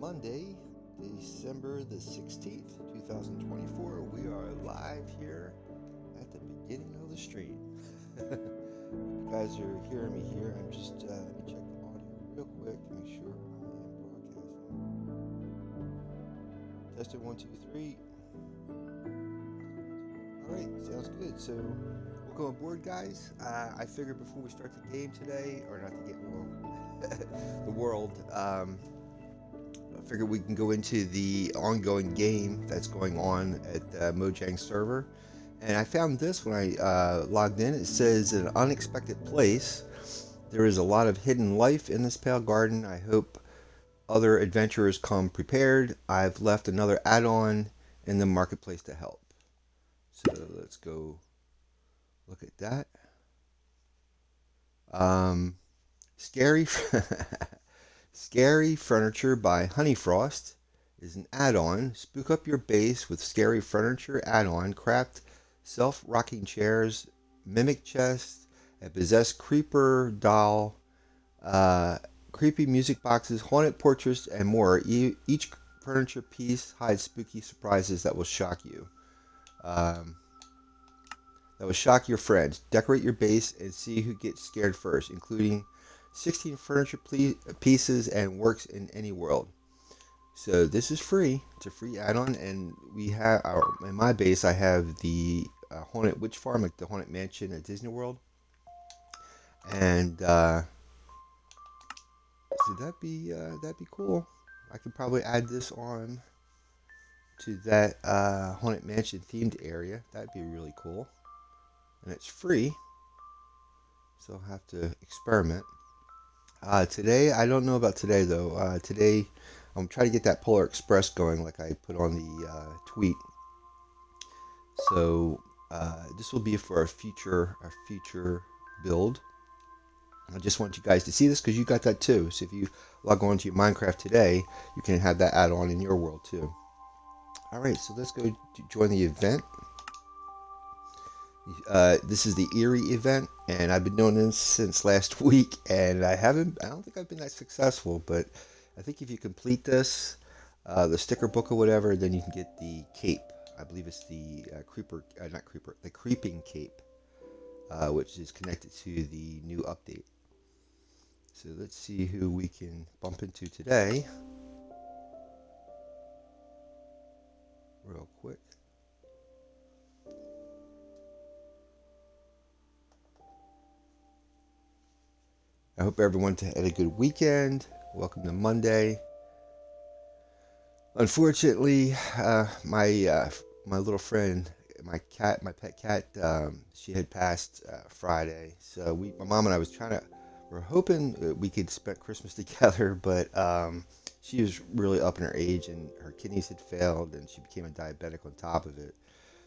Monday, December the 16th, 2024. We are live here at the beginning of the stream. You guys are hearing me here. I'm just, let me check the audio real quick to make sure I am broadcasting. Tested one, two, three. All right, sounds good. So, welcome aboard, guys. I figured before we start the game today, or not the game, well, the world, I figured we can go into the ongoing game that's going on at the Mojang server. And I found this when I logged in. It says an unexpected place. There is a lot of hidden life in this pale garden. I hope other adventurers come prepared. I've left another add-on in the marketplace to help. So let's go look at that. Scary Scary Furniture by Honeyfrost is an add-on. Spook up your base with Scary Furniture add-on. Craft self-rocking chairs, mimic chests, a possessed creeper doll, creepy music boxes, haunted portraits, and more. Each furniture piece hides spooky surprises that will shock you. That will shock your friends. Decorate your base and see who gets scared first, including 16 furniture pieces and works in any world. So this is free. It's a free add-on, and we have in my base I have the Haunted Witch Farm, like the Haunted Mansion at Disney World, and so that'd be cool. I could probably add this on to that Haunted Mansion themed area. That'd be really cool, and it's free, so I'll have to experiment. Today, I don't know about today though. Today, I'm trying to get that Polar Express going, like I put on the tweet. So this will be for a future build. I just want you guys to see this because you got that too. So if you log on to your Minecraft today, you can have that add-on in your world too. All right, so let's go join the event. This is the Eerie event, and I've been doing this since last week, and I don't think I've been that successful, but I think if you complete this, the sticker book or whatever, then you can get the cape. I believe it's the the creeping cape, which is connected to the new update. So let's see who we can bump into today. Real quick. I hope everyone had a good weekend. Welcome to Monday. Unfortunately, my little friend, my pet cat, she had passed Friday. So my mom and I we're hoping we could spend Christmas together, but she was really up in her age, and her kidneys had failed, and she became a diabetic on top of it.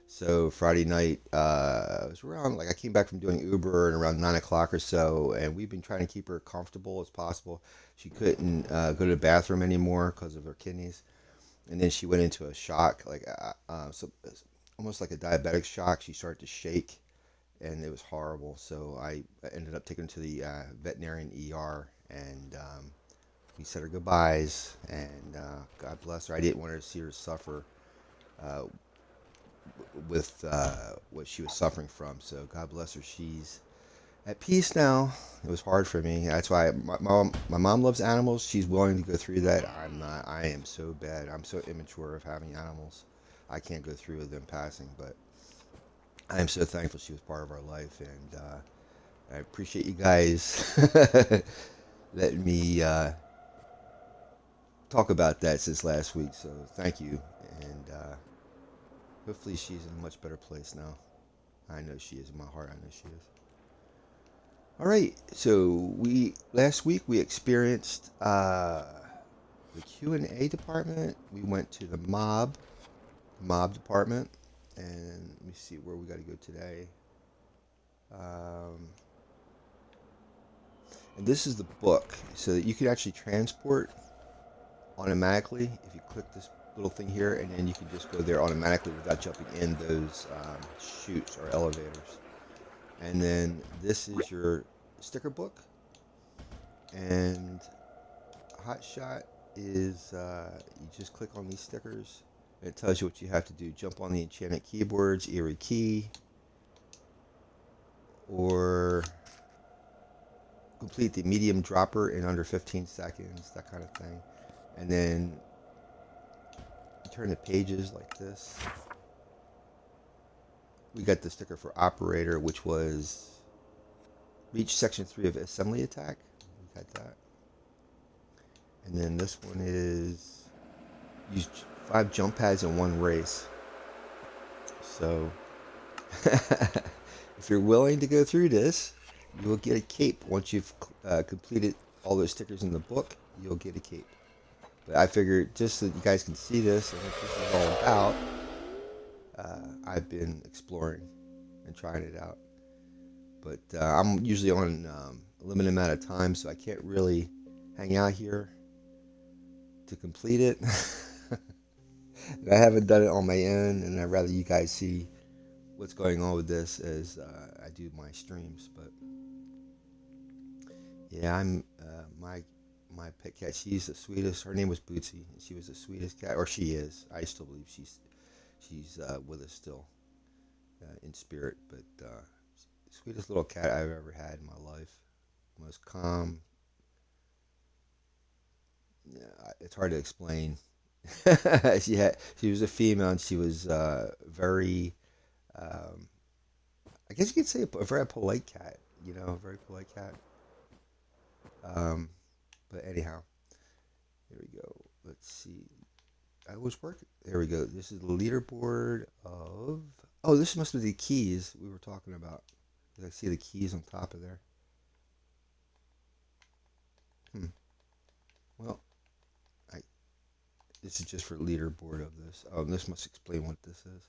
So Friday night, it was around, like, I came back from doing Uber and around 9 o'clock or so, and we've been trying to keep her comfortable as possible. She couldn't go to the bathroom anymore because of her kidneys, and then she went into a shock, so almost like a diabetic shock. She started to shake, and it was horrible. So I ended up taking her to the veterinarian ER, and we said her goodbyes, and God bless her. I didn't want her to see her suffer. Uh, with what she was suffering from. So God bless her. She's at peace now. It was hard for me. That's why my mom loves animals. She's willing to go through that. I'm not. I am so bad. I'm so immature of having animals. I can't go through with them passing. But I am so thankful she was part of our life, and I appreciate you guys letting me talk about that since last week. So thank you, and hopefully she's in a much better place now. I know she is. In my heart, I know she is. All right. So last week we experienced the Q&A department. We went to the mob department, and let me see where we got to go today. And this is the book, so that you can actually transport automatically if you click this little thing here, and then you can just go there automatically without jumping in those chutes or elevators. And then this is your sticker book, and Hot Shot is you just click on these stickers, and it tells you what you have to do. Jump on the enchanted keyboards, Eerie Key, or complete the medium dropper in under 15 seconds, that kind of thing. And then you turn the pages like this. We got the sticker for operator, which was reach section 3 of assembly attack. We got that. And then this one is use 5 jump pads in 1 race. So if you're willing to go through this, you will get a cape. Once you've completed all those stickers in the book, you'll get a cape. But I figured just so that you guys can see this and what this is all about, I've been exploring and trying it out. But I'm usually on a limited amount of time, so I can't really hang out here to complete it. I haven't done it on my own, and I'd rather you guys see what's going on with this as I do my streams. But yeah, I'm my pet cat. She's the sweetest. Her name was Bootsy, and she was the sweetest cat, or she is. I still believe she's with us still in spirit. But sweetest little cat I've ever had in my life. Most calm. Yeah, it's hard to explain. She was a female, and she was very. I guess you could say a very polite cat. You know, a very polite cat. But anyhow, here we go. Let's see. I was working. There we go. This is the leaderboard of. Oh, this must be the keys we were talking about. I see the keys on top of there. Well, this is just for leaderboard of this. Oh, this must explain what this is.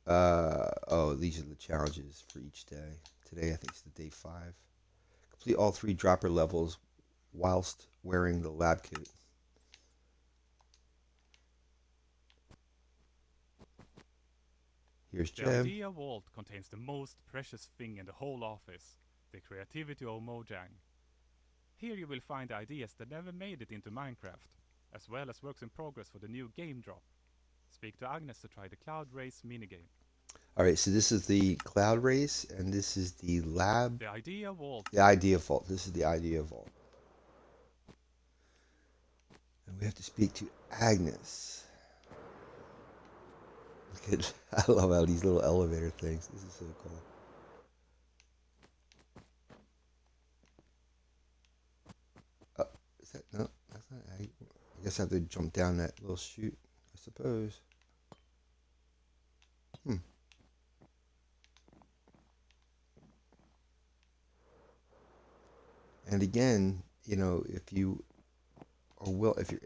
Oh, these are the challenges for each day. Today, I think it's the day 5. Complete all 3 dropper levels whilst wearing the lab coat. Here's Jim. The Idea Vault contains the most precious thing in the whole office, the creativity of Mojang. Here you will find ideas that never made it into Minecraft, as well as works in progress for the new game drop. Speak to Agnes to try the Cloud Race minigame. Alright, so this is the Cloud Race, and this is the lab. The Idea Vault. The Idea Vault. This is the Idea Vault. And we have to speak to Agnes. Look at, I love how these little elevator things. This is so cool. Is that, no, that's not, I guess I have to jump down that little chute, I suppose. And again, you know, if you're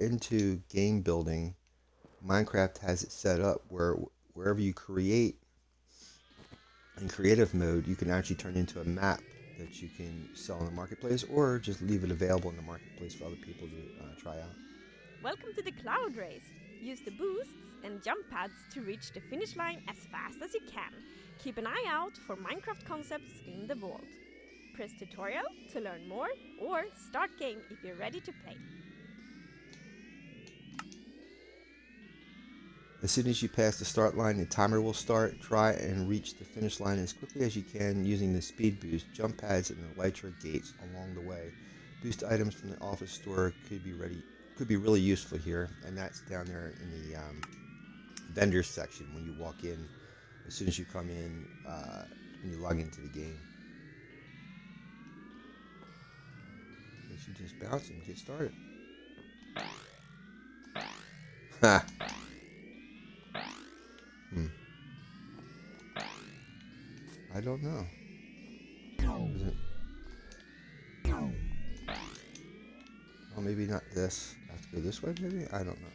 into game building, Minecraft has it set up where wherever you create in creative mode, you can actually turn into a map that you can sell in the marketplace, or just leave it available in the marketplace for other people to try out. Welcome to the Cloud Race. Use the boosts and jump pads to reach the finish line as fast as you can. Keep an eye out for Minecraft concepts in the vault. Press tutorial to learn more, or start game if you're ready to play. As soon as you pass the start line, the timer will start. Try and reach the finish line as quickly as you can using the speed boost, jump pads, and the elytra gates along the way. Boost items from the office store could be really useful here, and that's down there in the vendors section when you walk in. As soon as you come in, when you log into the game, you just bounce and get started. Ha. I don't know. Is it? Oh, maybe not this. I have to go this way, maybe? I don't know.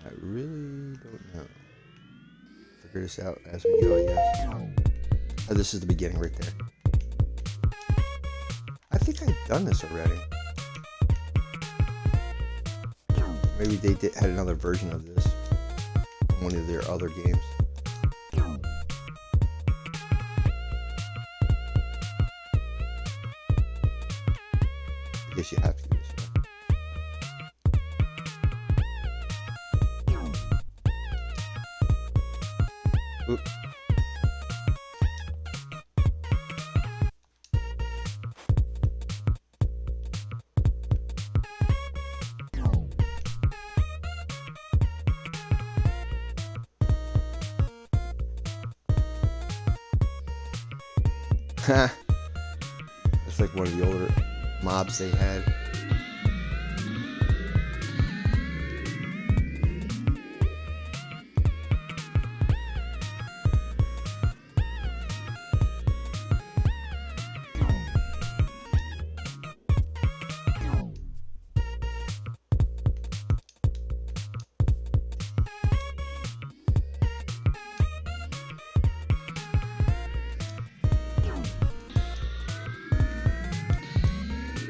I really don't know. Figure this out as we go, I guess. Oh, this is the beginning right there. I think I've done this already. Maybe they had another version of this in one of their other games. I guess you have to do this way. Oop. It's like one of the older mobs they had.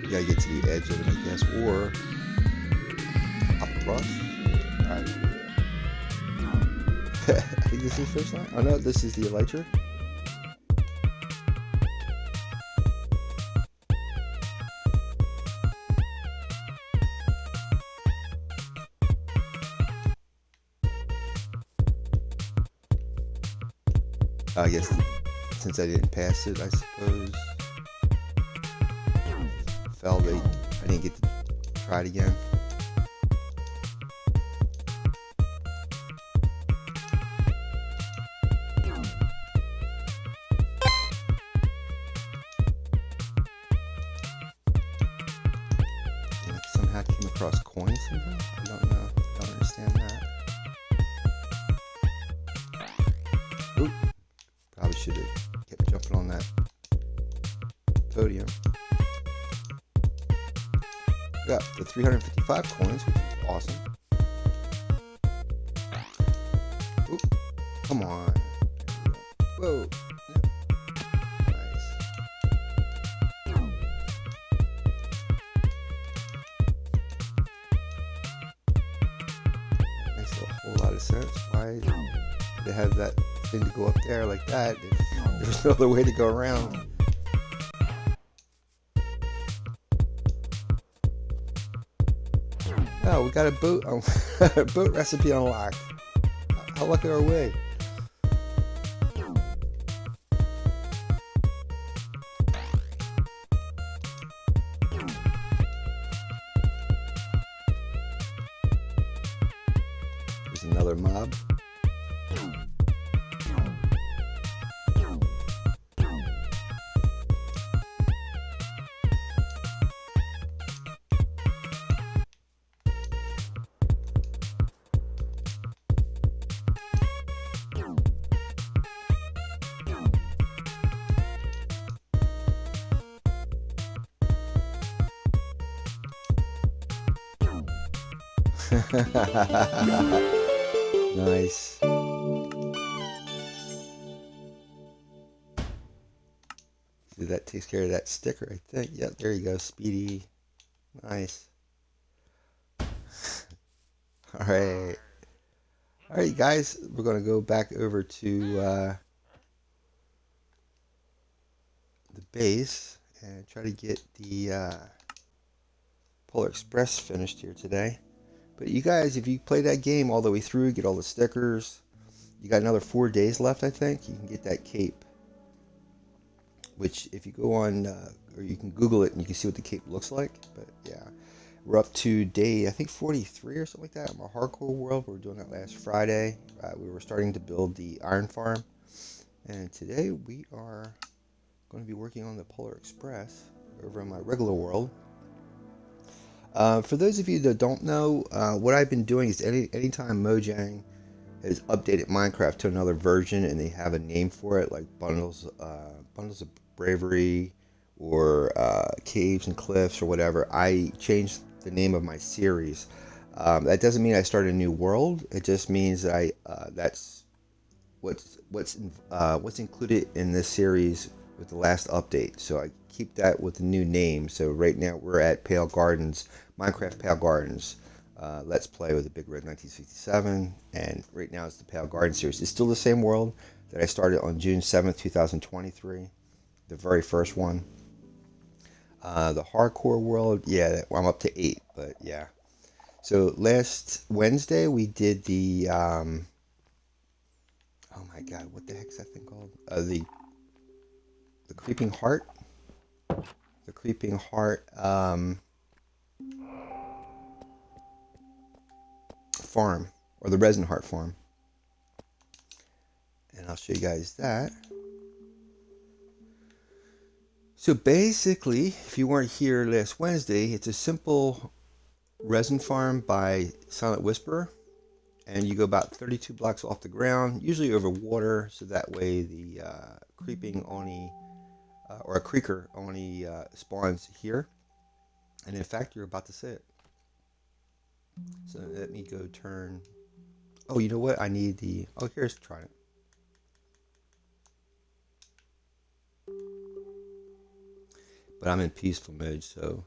You gotta get to the edge of it, I guess, or hop across. Alright. I think this is the first line. Oh no, this is the elytra. I guess since I didn't pass it, I suppose. Failed it. I didn't get to try it again. And I somehow came across coins somehow. I don't know. I don't understand that. Oop. Probably should have kept jumping on that podium. Got the 355 coins, which is awesome. Oop. Come on. Whoa. Yep. Nice. That makes a whole lot of sense. Why they have that thing to go up there like that if there was no other way to go around? Oh, we got a boat boat recipe unlocked. How lucky are we? There's another mob. Nice. See, that takes care of that sticker, I think. Yep, there you go, Speedy. Nice. Alright. Alright, guys, we're going to go back over to the base and try to get the Polar Express finished here today. But you guys, if you play that game all the way through, get all the stickers, you got another 4 days left, I think. You can get that cape. Which, if you go on, or you can Google it and you can see what the cape looks like. But yeah, we're up to day, I think 43 or something like that. I'm a hardcore world. We were doing that last Friday. We were starting to build the iron farm. And today we are going to be working on the Polar Express over in my regular world. For those of you that don't know, what I've been doing is anytime Mojang has updated Minecraft to another version and they have a name for it, like Bundles of Bravery or Caves and Cliffs or whatever, I change the name of my series. That doesn't mean I start a new world. It just means that that's what's included in this series with the last update. So I keep that with the new name. So right now we're at Pale Gardens, Minecraft Pale Gardens. Let's Play with the Big Red 1967, and right now it's the Pale Garden series. It's still the same world that I started on June 7th, 2023, the very first one. The hardcore world, yeah, I'm up to 8, but yeah. So last Wednesday we did the oh my god, what the heck's that thing called? The Creeping Heart. The Creeping Heart farm, or the Resin Heart farm. And I'll show you guys that. So basically, if you weren't here last Wednesday, it's a simple resin farm by Silent Whisperer, and you go about 32 blocks off the ground, usually over water, so that way the creeping only, or a creeker only spawns here. And in fact, you're about to see it. So let me go turn. Oh, you know what? I need the. Oh, here's Trident. But I'm in peaceful mode, so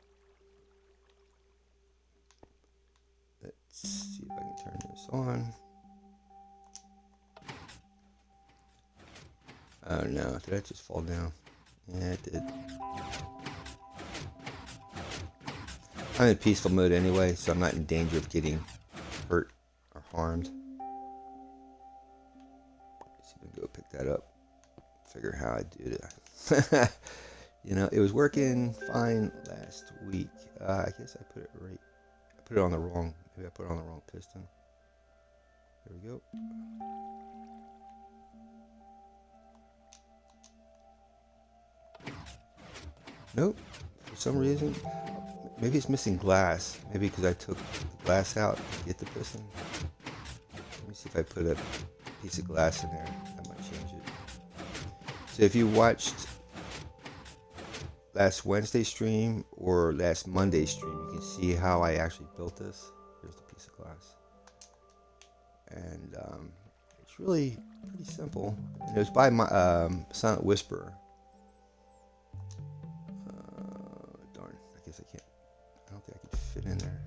let's see if I can turn this on. Oh no, did that just fall down? Yeah, it did. I'm in peaceful mode anyway, so I'm not in danger of getting hurt or harmed. Let's see if I can go pick that up. Figure how I did it. You know, it was working fine last week. I guess I put it right. I put it on the wrong. Maybe I put it on the wrong piston. There we go. Nope. For some reason, maybe it's missing glass. Maybe because I took the glass out to get the piston. Let me see if I put a piece of glass in there. That might change it. So if you watched last Wednesday stream or last Monday stream, you can see how I actually built this. Here's the piece of glass. And it's really pretty simple. And it was by my Silent Whisperer. Darn, I guess I can't. I don't think I can fit in there.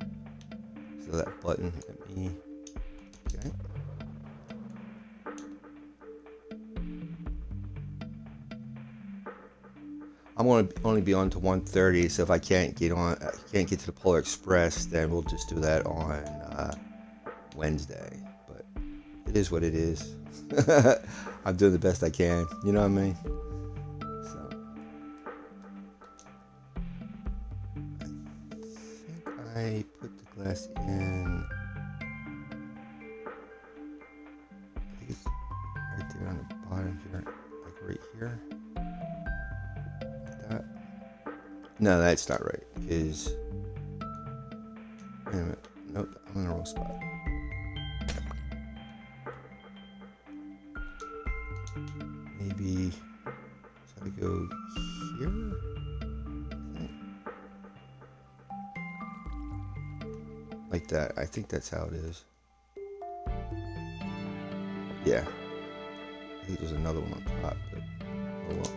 So that button, let me. Okay. I'm going to only be on to 1:30, so if I can't get to the Polar Express, then we'll just do that on Wednesday. But it is what it is. I'm doing the best I can. You know what I mean? So I think I put the glass in. I think it's right there on the bottom here, like right here. No, that's not right, because, wait a minute, nope, I'm in the wrong spot. Maybe, so I go here, like that. I think that's how it is. Yeah, I think there's another one on top, but oh well.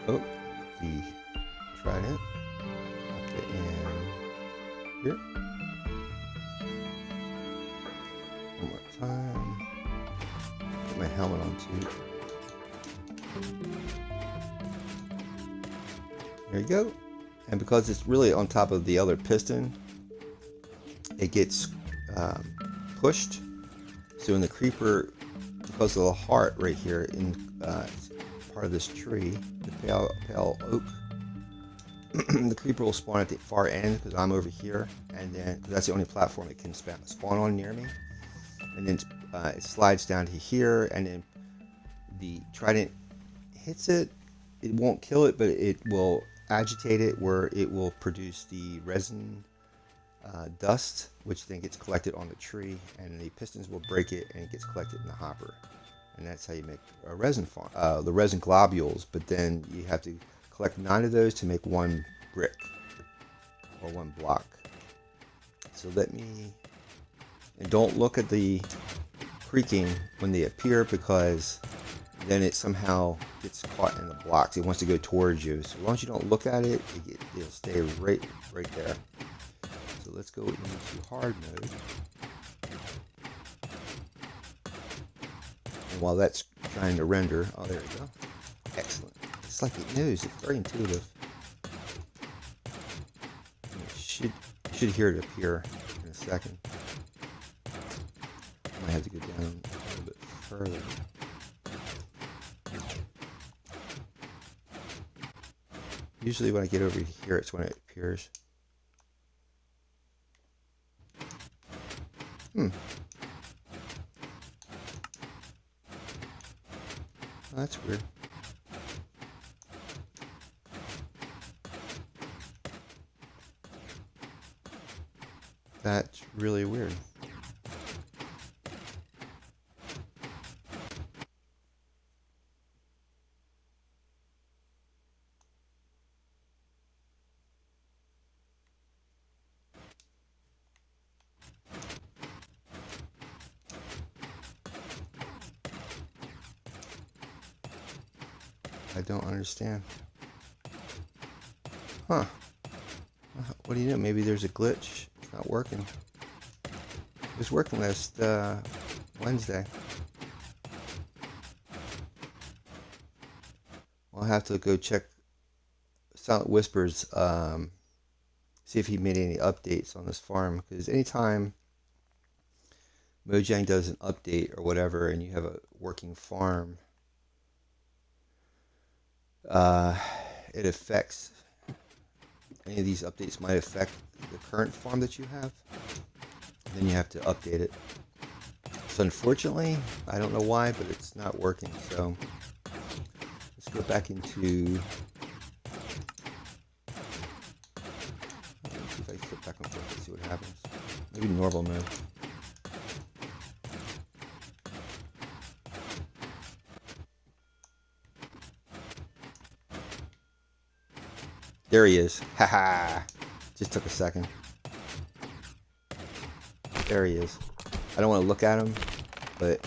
Oh, the Trident. Pop it in here. One more time. Put my helmet on too. There you go. And because it's really on top of the other piston, it gets pushed. So in the creeper, because of the heart right here in part of this tree, the pale oak, the creeper will spawn at the far end because I'm over here, and then that's the only platform it can spawn on near me. And then it slides down to here, and then the Trident hits it. It won't kill it, but it will agitate it, where it will produce the resin dust, which then gets collected on the tree, and the pistons will break it, and it gets collected in the hopper. And that's how you make a resin farm, the resin globules. But then you have to collect 9 of those to make 1 brick or 1 block. So let me, and don't look at the creaking when they appear, because then it somehow gets caught in the blocks. It wants to go towards you. So as long as you don't look at it, it'll stay right there. So let's go into hard mode. And while that's trying to render, oh, there we go. Excellent. It's like it knows. It's very intuitive. You should hear it appear in a second. I might have to go down a little bit further. Usually when I get over here, it's when it appears. Oh, that's weird. That's really weird. I don't understand. Huh. What do you know? Maybe there's a glitch. It's not working. It was working last Wednesday. I'll have to go check Silent Whispers, see if he made any updates on this farm, because anytime Mojang does an update or whatever and you have a working farm, it affects, any of these updates might affect the current farm that you have. Then you have to update it. So unfortunately, I don't know why, but it's not working. So let's go back into, let's see if I flip back and forth and see what happens. Maybe normal mode. There he is. Haha. Just took a second. There he is. I don't want to look at him, but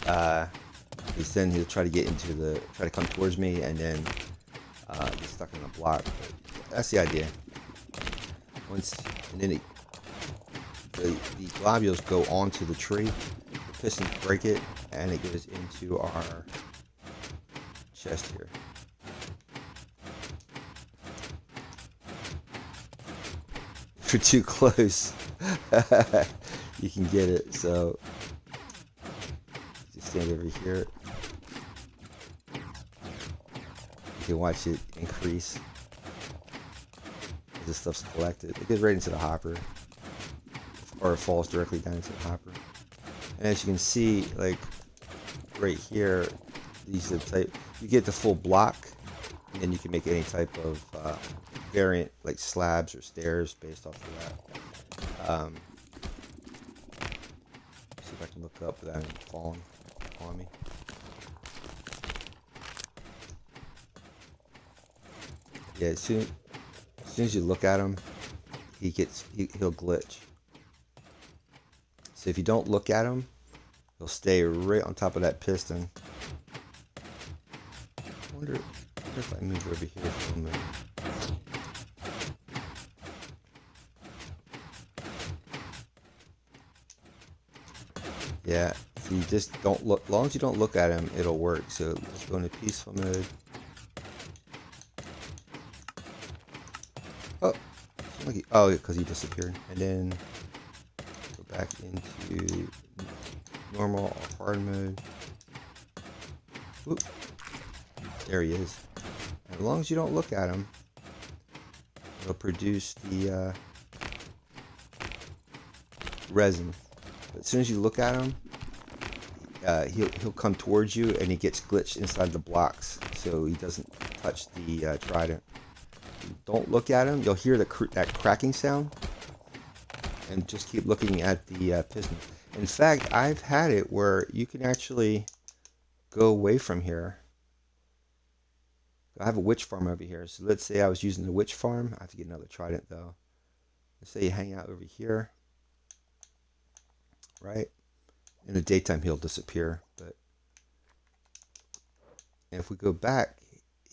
then he'll try to get into try to come towards me, and then get stuck in the block. But that's the idea. And then the globules go onto the tree. The pistons break it, and it goes into our chest here. If you're too close, you can get it. So just stand over here. You can watch it increase as this stuff's collected. It goes right into the hopper, or it falls directly down into the hopper. And as you can see, like right here, these are the type, you get the full block, and then you can make any type of variant, like slabs or stairs based off of that. See if I can look up without it falling on me. Yeah, as soon as you look at him, he'll glitch. So if you don't look at him, he'll stay right on top of that piston. I wonder if I move over here for a minute. Yeah, so you just don't look. As long as you don't look at him, it'll work. So let's go into peaceful mode. Oh, because he disappeared. And then go back into normal or hard mode. Whoop. There he is. And as long as you don't look at him, it'll produce the resin. But as soon as you look at him, he'll come towards you, and he gets glitched inside the blocks, so he doesn't touch the trident. Don't look at him. You'll hear that cracking sound, and just keep looking at the piston. In fact, I've had it where you can actually go away from here. I have a witch farm over here, so let's say I was using the witch farm. I have to get another trident though. Let's say you hang out over here. right? In the daytime, he'll disappear, but if we go back,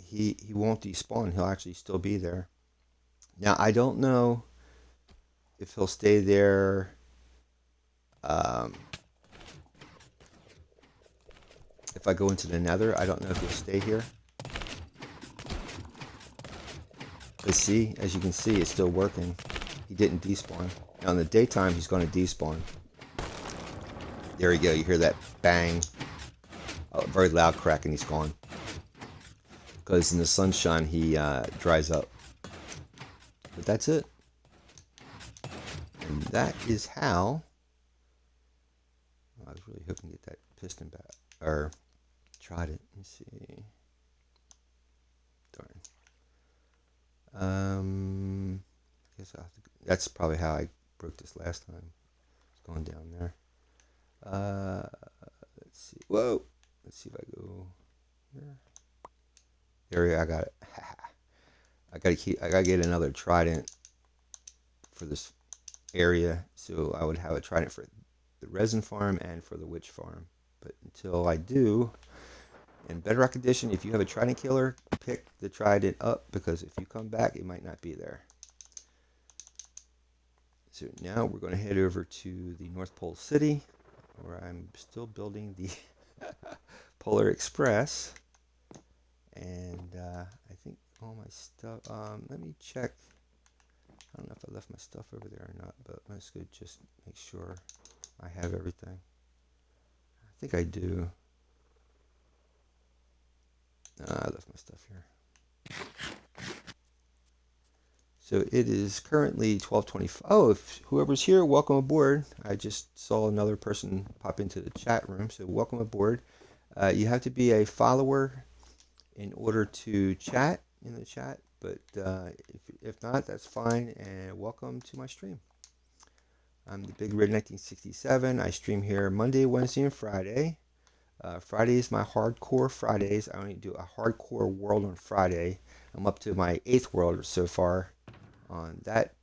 he won't despawn. He'll actually still be there. Now, I don't know if he'll stay there. If I go into the nether, I don't know if he'll stay here. But see, as you can see, it's still working. He didn't despawn. Now, in the daytime, he's going to despawn. There you go. You hear that bang. A very loud crack, and he's gone. Because in the sunshine, he dries up. But that's it. And that is how... I was really hoping to get that piston back. Or tried it. Let me see. Darn. Guess I'll have to, that's probably how I broke this last time. It's going down there. Let's see. Whoa. Let's see if I go here. There we go. I got it. I gotta get another trident for this area, so I would have a trident for the resin farm and for the witch farm. But until I do, in Bedrock Edition, if you have a trident killer, pick the trident up, because if you come back, it might not be there. So now we're going to head over to the North Pole City, where I'm still building the Polar Express. And I think all my stuff, let me check. I don't know if I left my stuff over there or not, but let's go just make sure I have everything. I think I do. I left my stuff here. So it is currently 12:25. Oh, if whoever's here, welcome aboard. I just saw another person pop into the chat room, so welcome aboard. You have to be a follower in order to chat in the chat, but if not, that's fine, and welcome to my stream. I'm the Big Red 1967. I stream here Monday, Wednesday, and Friday. Friday is my hardcore Fridays. I only do a hardcore world on Friday. I'm up to my 8th world so far on that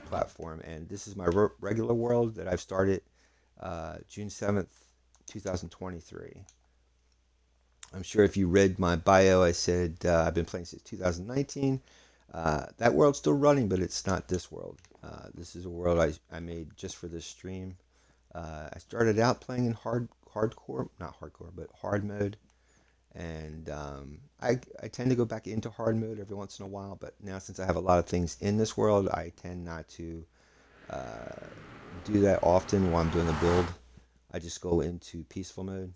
platform, and this is my regular world that I've started June 7th, 2023. I'm sure if you read my bio, I said I've been playing since 2019. That world's still running, but it's not this world. This is a world I made just for this stream. I started out playing in hard mode, and I tend to go back into hard mode every once in a while, but now since I have a lot of things in this world, I tend not to do that often while I'm doing a build. I just go into peaceful mode.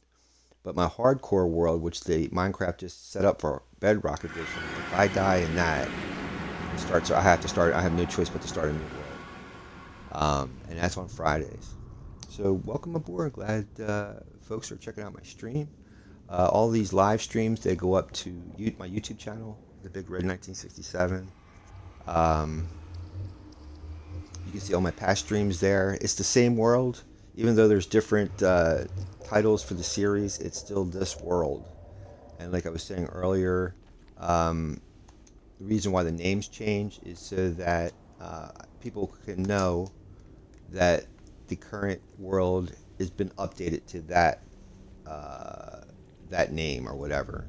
But my hardcore world, which the Minecraft just set up for Bedrock Edition, if I die in that, I have no choice but to start a new world. And that's on Fridays. So welcome aboard. Glad folks are checking out my stream. All these live streams, they go up to my YouTube channel, The Big Red 1967. You can see all my past streams there. It's the same world. Even though there's different titles for the series, it's still this world. And like I was saying earlier, the reason why the names change is so that people can know that the current world has been updated to that name or whatever,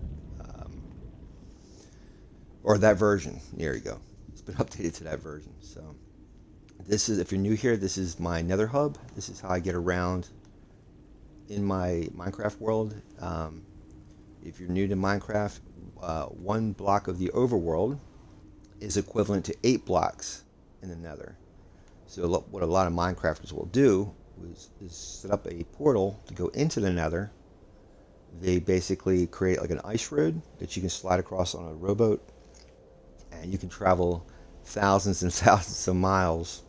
or that version. There you go. It's been updated to that version. So this is, if you're new here, this is my Nether hub. This is how I get around in my Minecraft world. If you're new to Minecraft, 1 block of the overworld is equivalent to 8 blocks in the Nether. So what a lot of Minecrafters will do is set up a portal to go into the Nether. They basically create like an ice road that you can slide across on a rowboat, and you can travel thousands and thousands of miles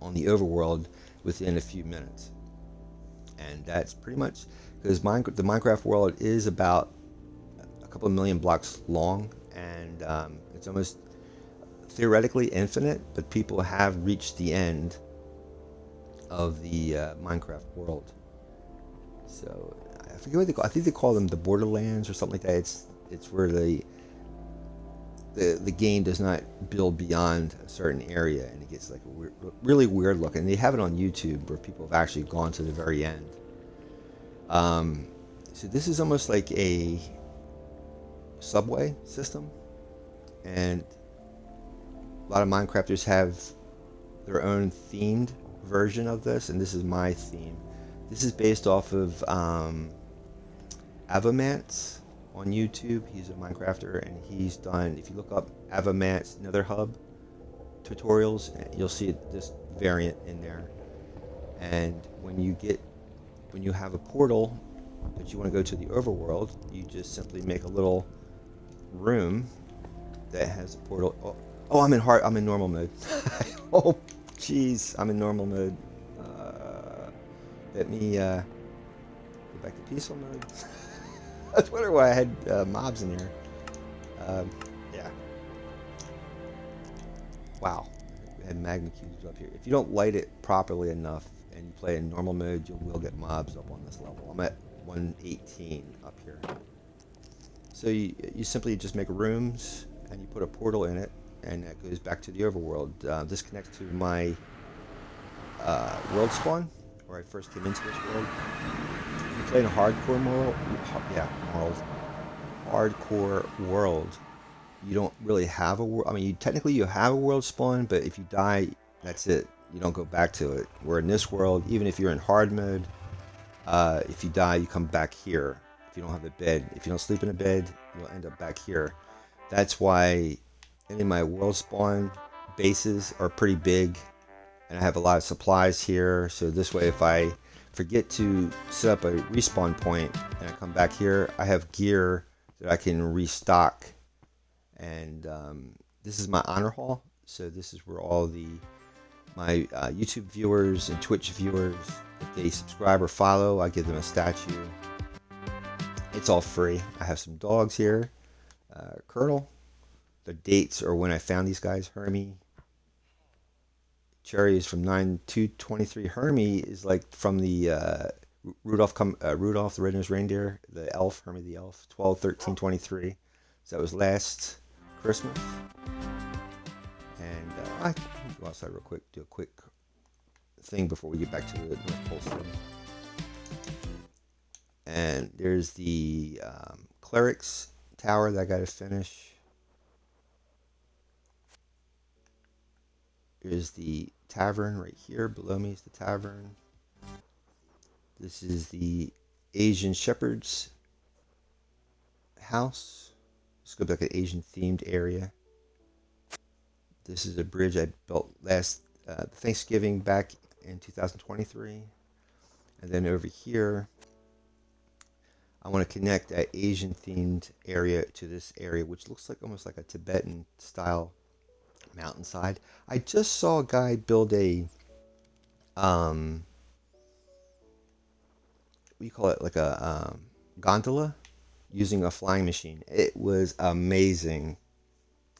on the overworld within a few minutes. And that's pretty much because the Minecraft world is about a couple of million blocks long, and it's almost theoretically infinite, but people have reached the end of the Minecraft world. So I forget what they call. I think they call them the Borderlands or something like that. It's where the game does not build beyond a certain area, and it gets like a weird, really weird looking. They have it on YouTube where people have actually gone to the very end. So this is almost like a subway system, and a lot of Minecrafters have their own themed version of this, and this is my theme. This is based off of Avomance on YouTube. He's a Minecrafter, and he's done, if you look up Avomance NetherHub tutorials, you'll see this variant in there. And when you have a portal that you want to go to the overworld, you just simply make a little room that has a portal. Oh, I'm in normal mode. Oh, jeez, I'm in normal mode. Let me go back to peaceful mode. I was wondering why I had mobs in here. Yeah. Wow. We had magma cubes up here. If you don't light it properly enough and you play in normal mode, you will get mobs up on this level. I'm at 118 up here. So you simply just make rooms and you put a portal in it, and that goes back to the overworld. This connects to my world spawn, where I first came into this world. If you play in a hardcore world, you don't really have a world. I mean, technically you have a world spawn, but if you die, that's it. You don't go back to it. Where in this world, even if you're in hard mode, if you die, you come back here. If you don't have a bed, if you don't sleep in a bed, you'll end up back here. That's why any of my world spawn bases are pretty big, and I have a lot of supplies here. So this way, if I forget to set up a respawn point and I come back here, I have gear that I can restock. And this is my honor hall. So this is where all my YouTube viewers and Twitch viewers, if they subscribe or follow, I give them a statue. It's all free. I have some dogs here. Colonel. The dates are when I found these guys. Hermie. Cherry is from 9/2/23. Hermie is like from the Rudolph the Red-Nosed Reindeer, the elf, Hermie the elf, 12/13/23. So that was last Christmas. And I can go outside real quick, do a quick thing before we get back to the North Pole City. And there's the clerics tower that I got to finish. Here's the tavern right here. Below me is the tavern. This is the Asian shepherd's house. It's going to be like an Asian themed area. This is a bridge I built last Thanksgiving back in 2023. And then over here, I want to connect that Asian themed area to this area, which looks like almost like a Tibetan style mountainside. I just saw a guy build a what do you call it, like a gondola using a flying machine. It was amazing,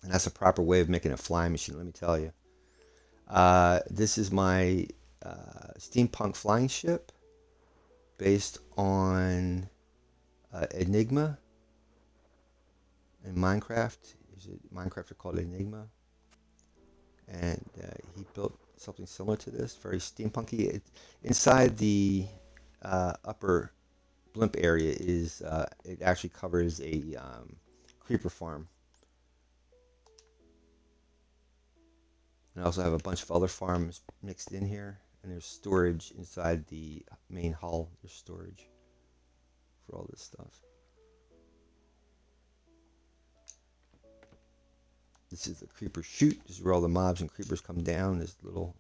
and that's a proper way of making a flying machine, let me tell you. This is my steampunk flying ship based on Enigma in Minecraft. There's a Minecrafter called Enigma, and he built something similar to this, very steampunky. Inside the upper blimp area is it actually covers a creeper farm. And I also have a bunch of other farms mixed in here, and there's storage inside the main hull. There's storage for all this stuff. This is the creeper chute. This is where all the mobs and creepers come down. This little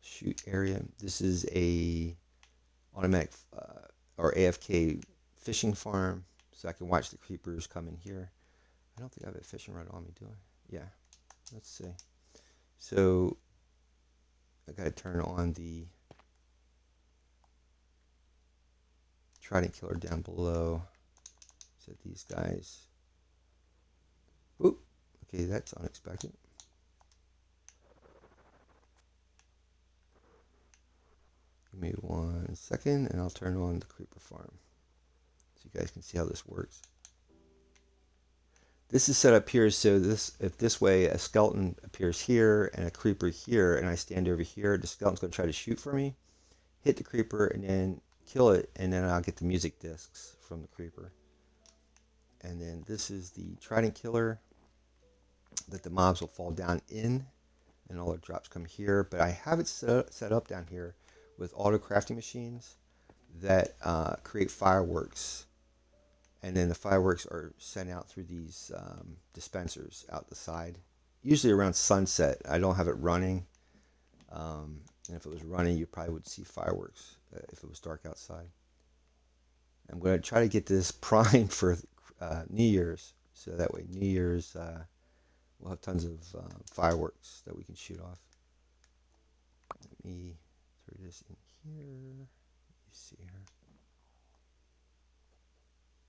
chute area. This is a automatic or AFK fishing farm, so I can watch the creepers come in here. I don't think I have a fishing rod on me, do I? Yeah. Let's see. So I gotta turn on the trident killer down below. So these guys. Oop. Okay, that's unexpected. Give me 1 second and I'll turn on the creeper farm so you guys can see how this works. This is set up here so if this way a skeleton appears here and a creeper here, and I stand over here, the skeleton's going to try to shoot for me, hit the creeper, and then kill it, and then I'll get the music discs from the creeper. And then this is the trident killer that the mobs will fall down in, and all the drops come here. But I have it set up down here with auto crafting machines that create fireworks, and then the fireworks are sent out through these dispensers out the side, usually around sunset. I don't have it running, and if it was running, you probably would see fireworks if it was dark outside. I'm going to try to get this primed for New Year's, so that way New Year's we'll have tons of fireworks that we can shoot off. Let me throw this in here. You see here.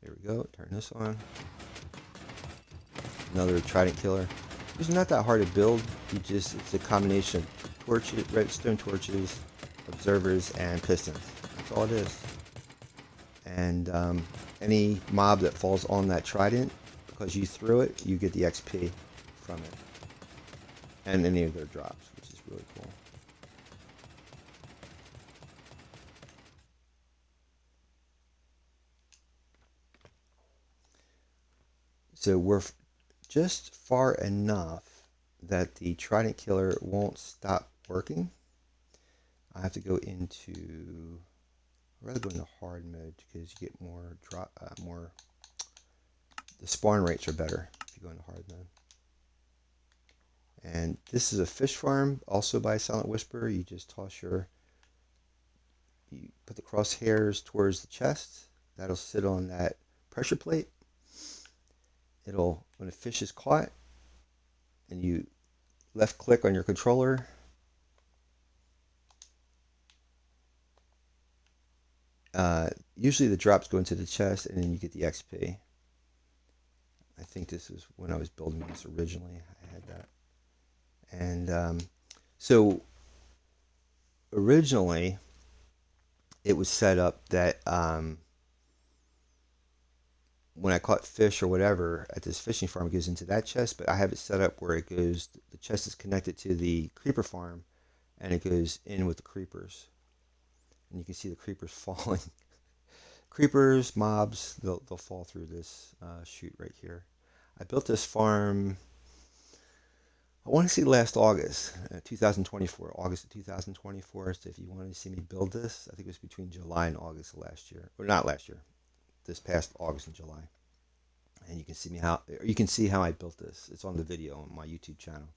There we go. Turn this on. Another trident killer. It's not that hard to build. It's a combination of torches, redstone torches, observers, and pistons. That's all it is. And any mob that falls on that trident, because you threw it, you get the XP from it. And any of their drops, which is really cool. So we're just far enough that the trident killer won't stop working. I have to go into, I'd rather go into hard mode because you get more the spawn rates are better if you go into hard mode. And this is a fish farm, also by Silent Whisper. You just you put the crosshairs towards the chest. That'll sit on that pressure plate. When a fish is caught, and you left click on your controller, usually the drops go into the chest, and then you get the XP. I think this is when I was building this originally. I had that. And so originally it was set up that when I caught fish or whatever at this fishing farm, it goes into that chest, but I have it set up where it goes, the chest is connected to the creeper farm, and it goes in with the creepers. And you can see the creepers falling. Creepers, mobs, they'll fall through this chute right here. I built this farm, I want to say last August, 2024, August of 2024. So if you wanted to see me build this, I think it was between July and August of last year, or not last year, this past August and July. And you can see how I built this. It's on the video on my YouTube channel.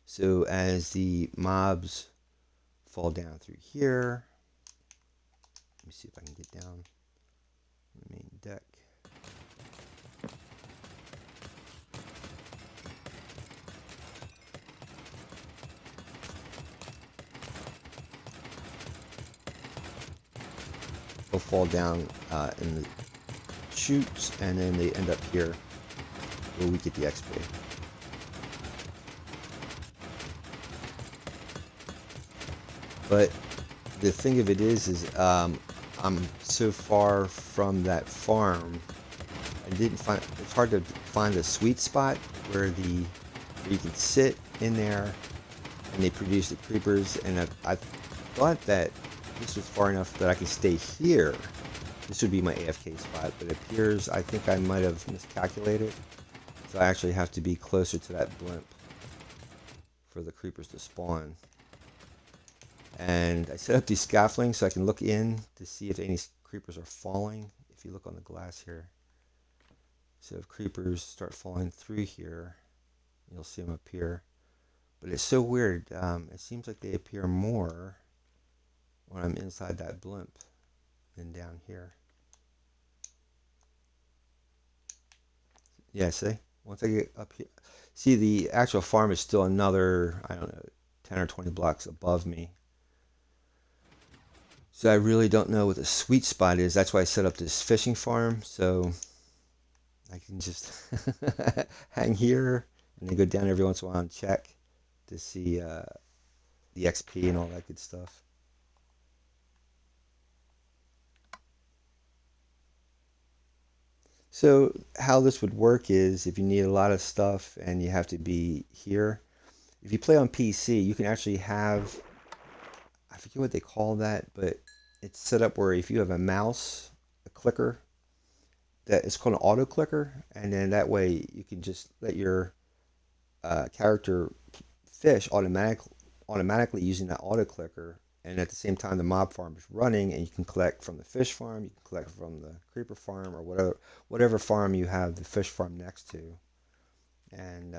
So as the mobs fall down through here, let me see if I can get down the main deck. They'll fall down in the chutes, and then they end up here where we get the XP. But the thing of it is I'm so far from that farm, it's hard to find a sweet spot where you can sit in there and they produce the creepers. And I thought that this was far enough that I could stay here. This would be my AFK spot, but it appears I think I might have miscalculated. So I actually have to be closer to that blimp for the creepers to spawn. And I set up these scaffoldings so I can look in to see if any creepers are falling. If you look on the glass here. So if creepers start falling through here, you'll see them appear. But it's so weird. It seems like they appear more when I'm inside that blimp than down here. Yeah, see? Once I get up here, see, the actual farm is still another, I don't know, 10 or 20 blocks above me. So I really don't know what the sweet spot is. That's why I set up this fishing farm, so I can just hang here and then go down every once in a while and check to see the XP and all that good stuff. So how this would work is if you need a lot of stuff and you have to be here, if you play on PC, you can actually have, I forget what they call that, but it's set up where if you have a mouse, a clicker, that it's called an auto clicker, and then that way you can just let your character fish automatically using that auto clicker, and at the same time the mob farm is running, and you can collect from the fish farm, you can collect from the creeper farm, or whatever farm you have the fish farm next to, and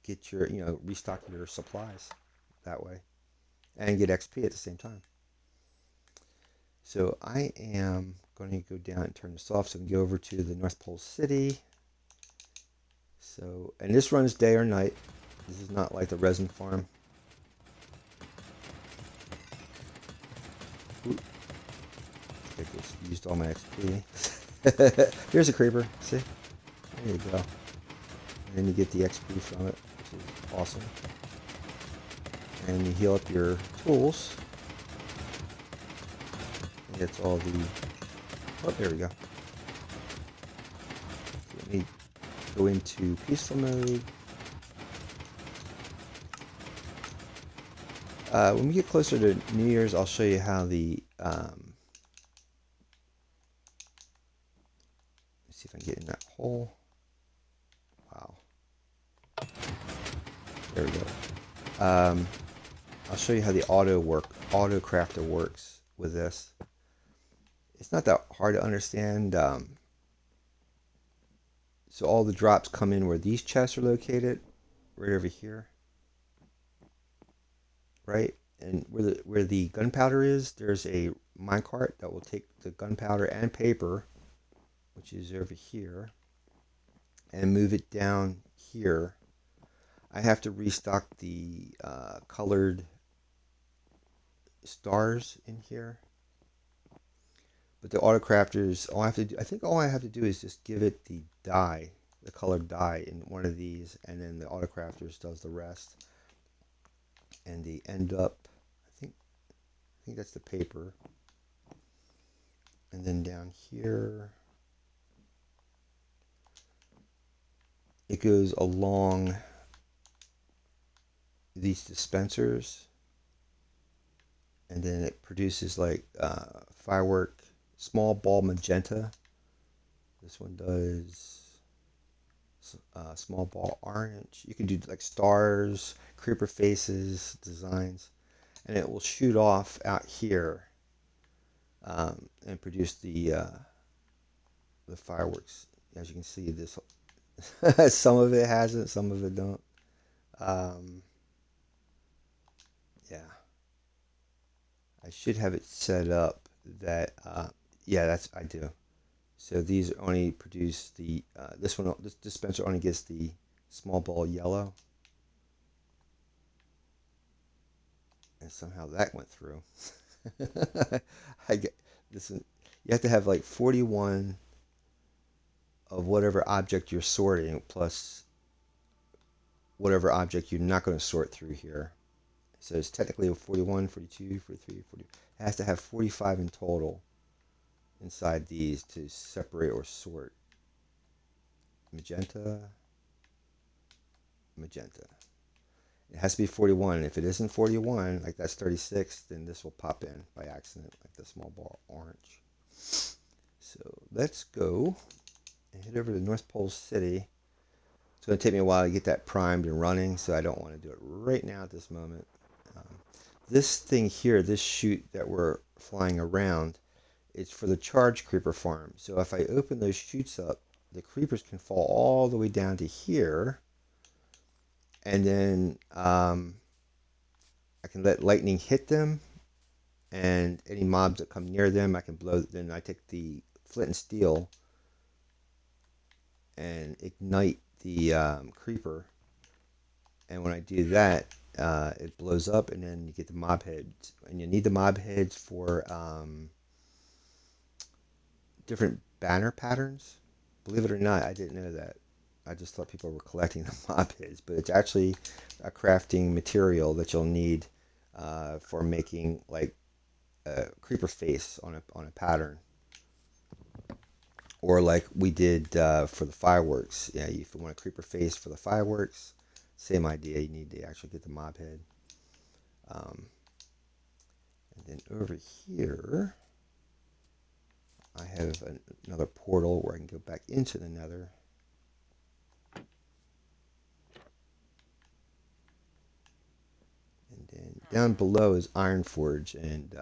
get your restock your supplies that way, and get XP at the same time. So I am going to go down and turn this off so we can go over to the North Pole City. So, and this runs day or night. This is not like the resin farm. Ooh. I just used all my XP. Here's a creeper. See? There you go. And then you get the XP from it, which is awesome. And you heal up your tools. And that's all the... Oh, there we go. Let me go into peaceful mode. When we get closer to New Year's, I'll show you how the... let's see if I can get in that hole. Wow. There we go. I'll show you how the auto crafter works with this. It's not that hard to understand. So all the drops come in where these chests are located, right over here, right? And where the gunpowder is, there's a minecart that will take the gunpowder and paper, which is over here, and move it down here. I have to restock the colored stars in here. But the auto crafters, all I have to do is just give it the dye, the colored dye in one of these, and then the auto crafters does the rest. And they end up, I think that's the paper. And then down here, it goes along these dispensers, and then it produces like firework, small ball magenta. This one does small ball orange. You can do like stars, creeper faces, designs, and it will shoot off out here and produce the fireworks. As you can see, this some of it has it, some of it don't. Yeah, I should have it set up that yeah, I do. So these only produce the this dispenser only gets the small ball yellow, and somehow that went through. I get this. You have to have like 41 of whatever object you're sorting, plus whatever object you're not going to sort through here. So it's technically a 41, 42, 43, 40. It has to have 45 in total inside these to separate or sort. Magenta. It has to be 41. If it isn't 41, like that's 36, then this will pop in by accident, like the small ball orange. So let's go and head over to North Pole City. It's going to take me a while to get that primed and running, so I don't want to do it right now at this moment. This thing here, this chute that we're flying around, it's for the charge creeper farm. So if I open those chutes up, the creepers can fall all the way down to here, and then I can let lightning hit them, and any mobs that come near them I can blow. Then I take the flint and steel and ignite the creeper, and when I do that, it blows up, and then you get the mob heads, and you need the mob heads for different banner patterns. Believe it or not, I didn't know that. I just thought people were collecting the mob heads, but it's actually a crafting material that you'll need for making like a creeper face on a pattern, or like we did for the fireworks. Yeah, if you want a creeper face for the fireworks, same idea. You need to actually get the mob head. Um, and then over here, I have another portal where I can go back into the nether. And then down below is Ironforge, and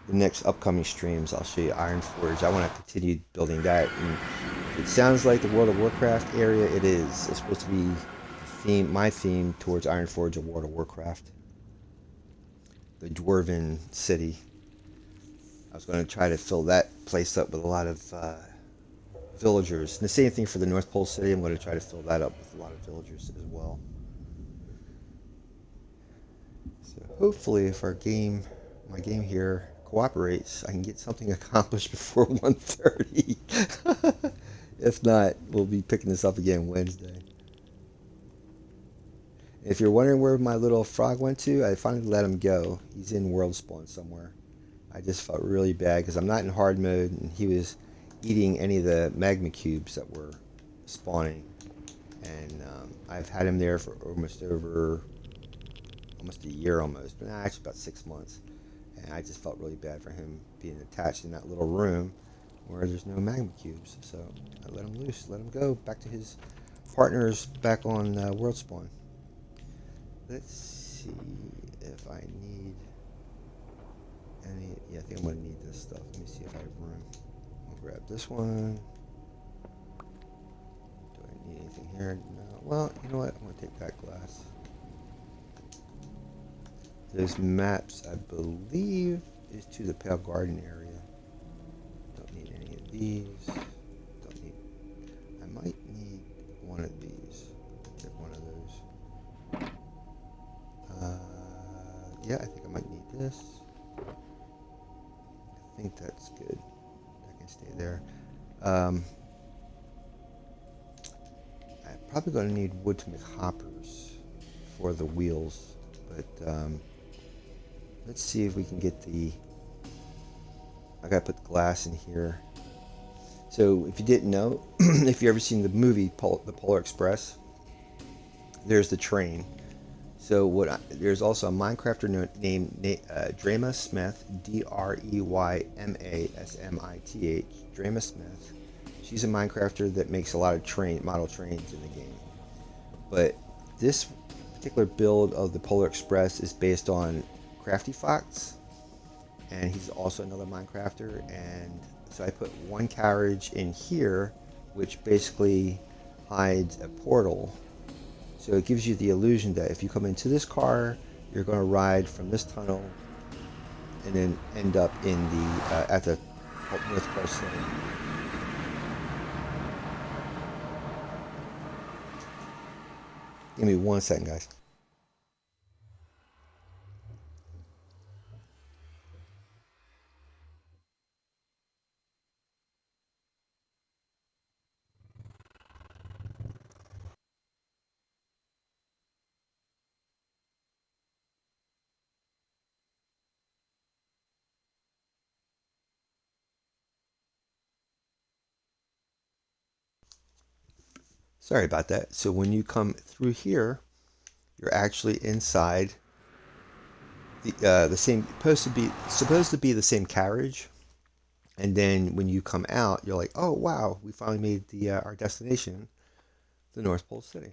the next upcoming streams I'll show you Ironforge. I want to continue building that, and it sounds like the World of Warcraft area. It is. It's supposed to be my theme towards Ironforge of World of Warcraft. The Dwarven city. I was going to try to fill that place up with a lot of villagers. And the same thing for the North Pole city. I'm going to try to fill that up with a lot of villagers as well. So hopefully, if my game here cooperates, I can get something accomplished before 1:30. If not, we'll be picking this up again Wednesday. If you're wondering where my little frog went to, I finally let him go. He's in world spawn somewhere. I just felt really bad because I'm not in hard mode, and he was eating any of the magma cubes that were spawning. And I've had him there for almost a year almost, but actually about 6 months. And I just felt really bad for him being attached in that little room where there's no magma cubes. So I let him loose, let him go back to his partners back on world spawn. Let's see if I need any. Yeah, I think I'm going to need this stuff. Let me see if I have room. I'll grab this one. Do I need anything here? No. Well, you know what? I'm going to take that glass. Those maps, I believe, is to the Pale Garden area. Don't need any of these. I might need one of these. Get one of those. Yeah, I think I might need this. I think that's good. That can stay there. I'm probably going to need wood to make hoppers for the wheels, but let's see if we can get I gotta put the glass in here. So if you didn't know, if you ever seen the movie The Polar Express, there's the train. So there's also a Minecrafter named Drema Smith, Dreyma Drema Smith. She's a Minecrafter that makes a lot of model trains in the game. But this particular build of the Polar Express is based on Crafty Fox, and he's also another Minecrafter. And so I put one carriage in here, which basically hides a portal. So it gives you the illusion that if you come into this car, you're going to ride from this tunnel and then end up in at the North Pole City. Give me 1 second, guys. Sorry about that. So when you come through here, you're actually inside the same supposed to be the same carriage. And then when you come out, you're like, oh wow, we finally made our destination, the North Pole City.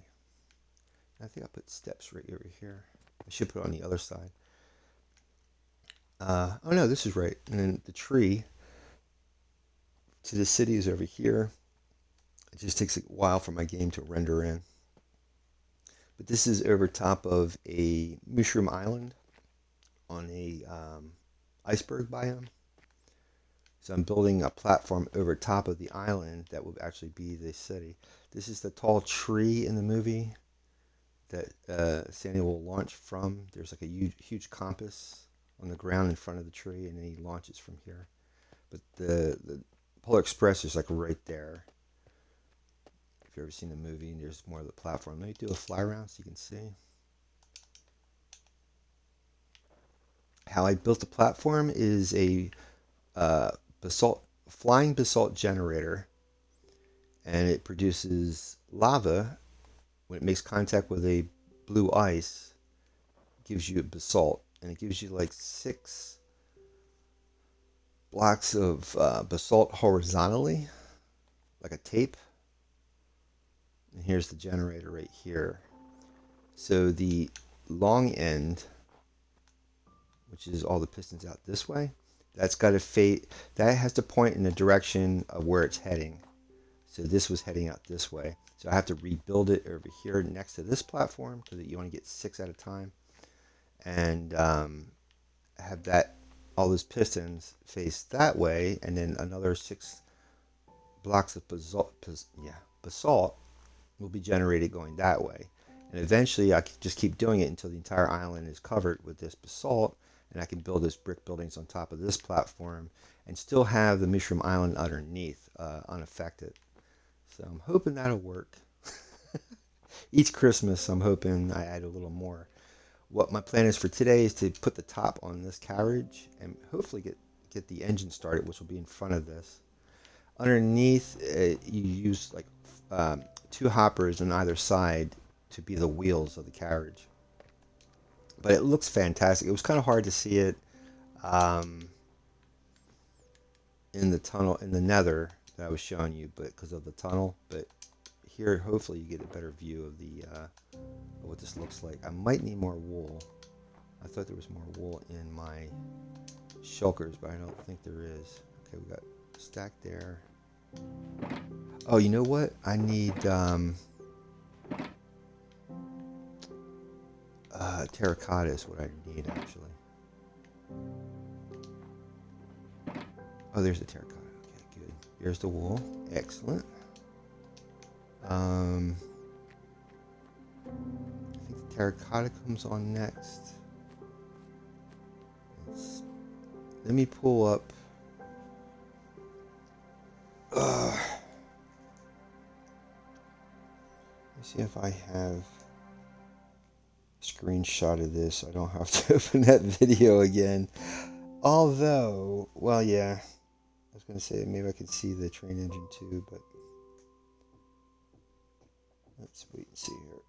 I think I put steps right over here. I should put it on the other side. Oh no, this is right. And then the tree to the city is over here. It just takes a while for my game to render in. But this is over top of a mushroom island on a iceberg biome. So I'm building a platform over top of the island that will actually be the city. This is the tall tree in the movie that Sandy will launch from. There's like a huge compass on the ground in front of the tree, and then he launches from here. But the Polar Express is like right there. If you've ever seen the movie, and there's more of the platform. Let me do a fly around so you can see. How I built the platform is a basalt flying basalt generator, and it produces lava when it makes contact with a blue ice. It gives you basalt, and it gives you like 6 blocks of basalt horizontally, like a tape. And here's the generator right here. So the long end, which is all the pistons out this way, that's got to fade. That has to point in the direction of where it's heading. So this was heading out this way. So I have to rebuild it over here next to this platform because you only get 6 at a time, and have that all those pistons face that way, and then another 6 blocks of basalt will be generated going that way. And eventually I can just keep doing it until the entire island is covered with this basalt, and I can build those brick buildings on top of this platform and still have the Mushroom Island underneath unaffected. So I'm hoping that'll work. Each Christmas I'm hoping I add a little more. What my plan is for today is to put the top on this carriage and hopefully get the engine started, which will be in front of this. Underneath, you use like 2 hoppers on either side to be the wheels of the carriage. But it looks fantastic. It was kind of hard to see it in the tunnel, in the nether that I was showing you, but because of the tunnel. But here, hopefully, you get a better view of the of what this looks like. I might need more wool. I thought there was more wool in my shulkers, but I don't think there is. Okay, we got a stack there. Oh, you know what? I need terracotta is what I need, actually. Oh, there's the terracotta. Okay, good. Here's the wool. Excellent. I think the terracotta comes on next. Let me pull up. Let me see if I have a screenshot of this. I don't have to open that video again. Although, well, yeah. I was going to say maybe I could see the train engine too, but let's wait and see here.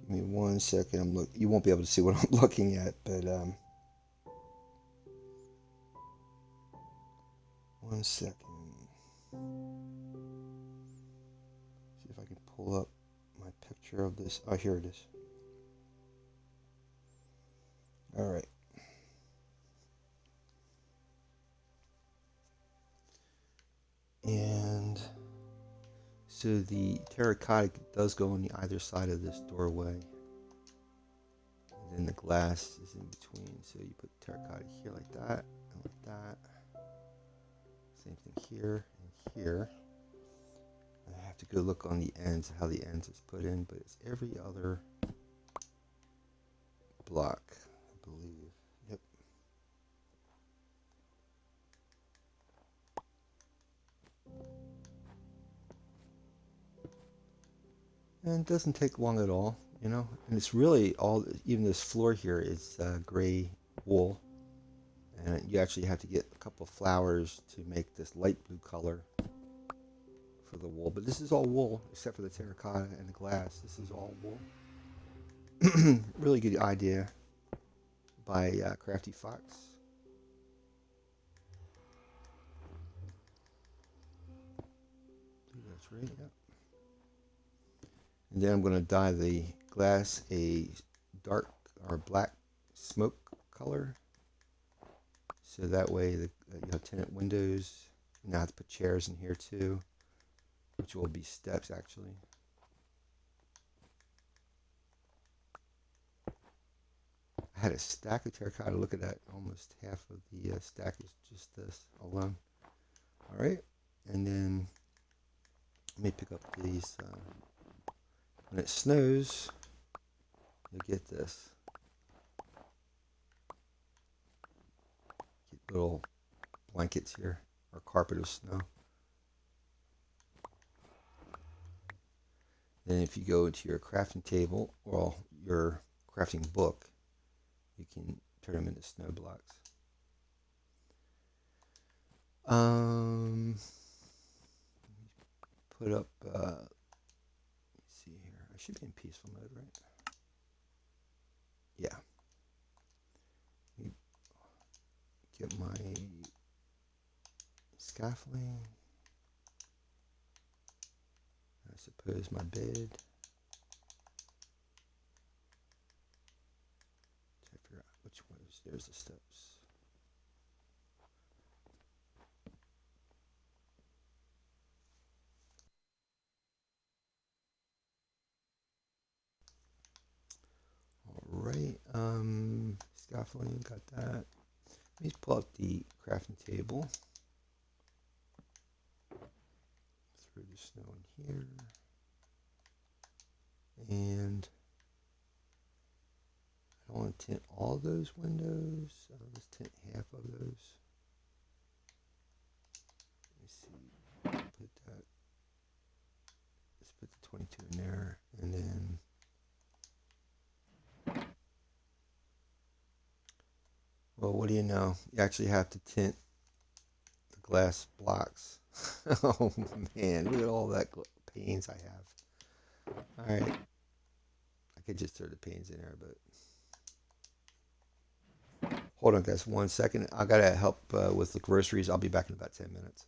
Give me 1 second. You won't be able to see what I'm looking at, but 1 second. See if I can pull up my picture of this. Oh, here it is. All right. And so the terracotta does go on the either side of this doorway. And then the glass is in between. So you put terracotta here like that and like that. Same thing here and here. I have to go look on the ends, how the ends is put in, but it's every other block, I believe. Yep. And it doesn't take long at all, you know. And it's really all, even this floor here is gray wool. And you actually have to get a couple of flowers to make this light blue color for the wool. But this is all wool, except for the terracotta and the glass. This is all wool. Really good idea by Crafty Fox. I think that's right, yeah. And then I'm going to dye the glass a dark or black smoke color. So that way you have tenant windows. Now I have to put chairs in here too, which will be steps actually. I had a stack of terracotta. Look at that. Almost half of the stack is just this alone. All right. And then let me pick up these. When it snows, you'll get this. Get little blankets here, or carpet of snow. Then if you go into your crafting table or your crafting book, you can turn them into snow blocks. Put up, let's see here. I should be in peaceful mode, right? Yeah. Get my scaffolding. I suppose my bed. Try to figure out which one is. There's the steps. All right. Scaffolding, got that. Let me pull up the crafting table. Throw the snow in here. And I don't want to tint all those windows. I'll just tint half of those. Let me see. Put that. Let's put the 22 in there, and then well, what do you know? You actually have to tint the glass blocks. Oh man, look at all that panes I have. All right, I could just throw the panes in there, but hold on, guys, 1 second. I gotta help with the groceries. I'll be back in about 10 minutes.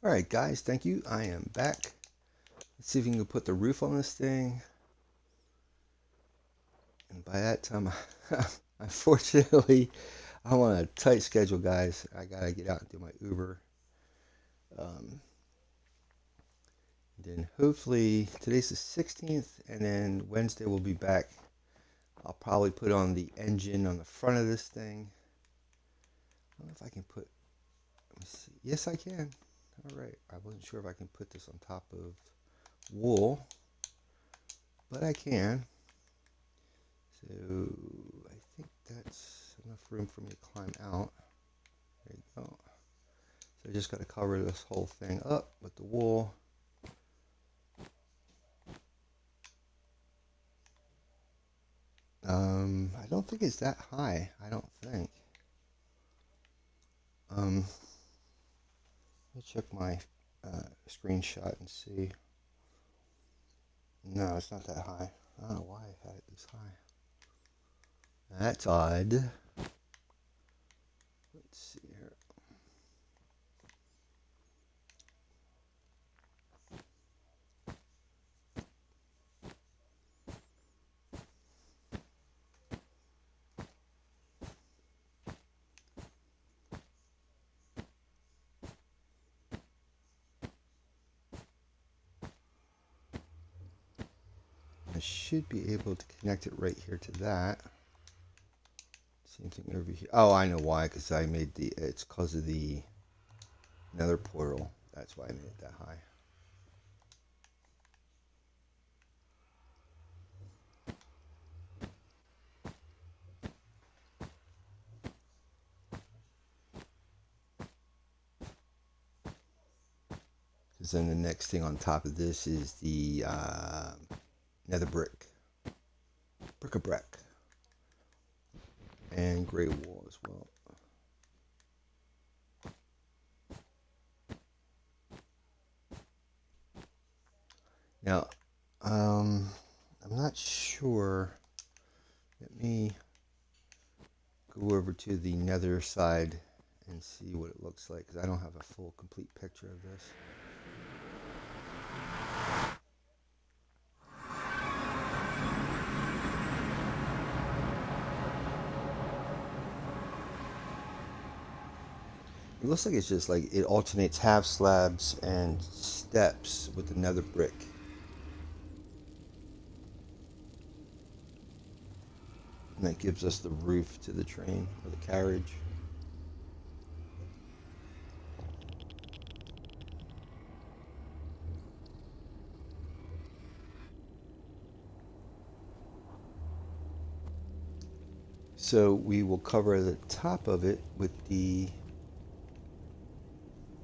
Alright guys, thank you. I am back. Let's see if we can put the roof on this thing. And by that time, unfortunately, I'm on a tight schedule, guys. I gotta get out and do my Uber. Then hopefully, today's the 16th, and then Wednesday we'll be back. I'll probably put on the engine on the front of this thing. I don't know if I can put, let me see. Yes, I can. Alright, I wasn't sure if I can put this on top of wool, but I can. So I think that's enough room for me to climb out. There you go. So I just got to cover this whole thing up with the wool. I don't think it's that high. I don't think. Let me check my screenshot and see. No, it's not that high. I don't know why I had it this high. That's odd. Let's see here. I should be able to connect it right here to that. Same thing over here. Oh, I know why, because I made the, it's because of the nether portal. That's why I made it that high. Because then the next thing on top of this is the nether brick. Bric-a-brac. And gray wool as well. Now, I'm not sure. Let me go over to the nether side and see what it looks like, because I don't have a full, complete picture of this. It looks like it's just like it alternates half slabs and steps with the nether brick. And that gives us the roof to the train or the carriage. So we will cover the top of it with the,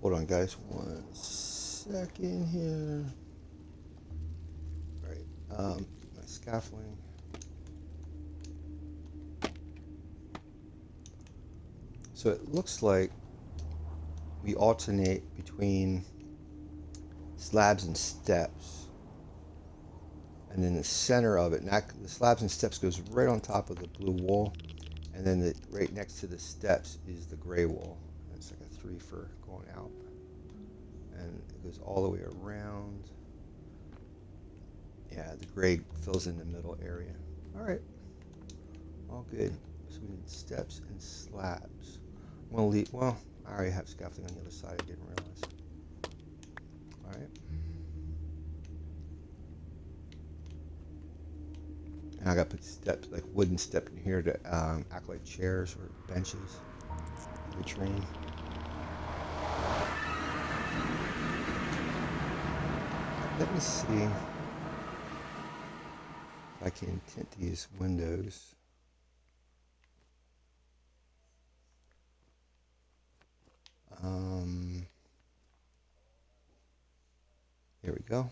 hold on guys, 1 second here. All right, my scaffolding. So it looks like we alternate between slabs and steps. And then the center of it, the slabs and steps goes right on top of the blue wool. And then right next to the steps is the gray wool. It's like a 3 for going out. And it goes all the way around. Yeah, the gray fills in the middle area. All right, all good. So we need steps and slabs. I'm gonna leave, well, I already have scaffolding on the other side, I didn't realize. All right. And I gotta put steps, like wooden step in here to act like chairs or benches for the train. Let me see if I can tint these windows. Here we go.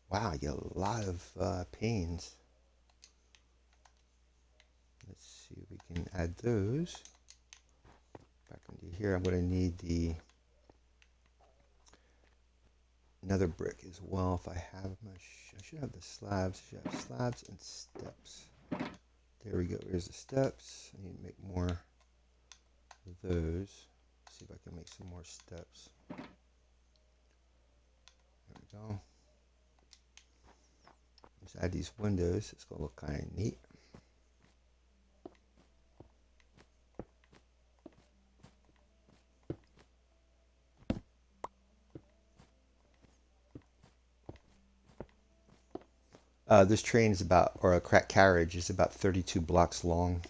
Wow, I get a lot of panes. Let's see if we can add those. Back into here, I'm going to need the nether brick as well. If I have my, I should have the slabs. I should have slabs and steps. There we go. Here's the steps. I need to make more of those. see if I can make some more steps. There we go. Let's add these windows. It's going to look kind of neat. This train is about, or a carriage is about 32 blocks long.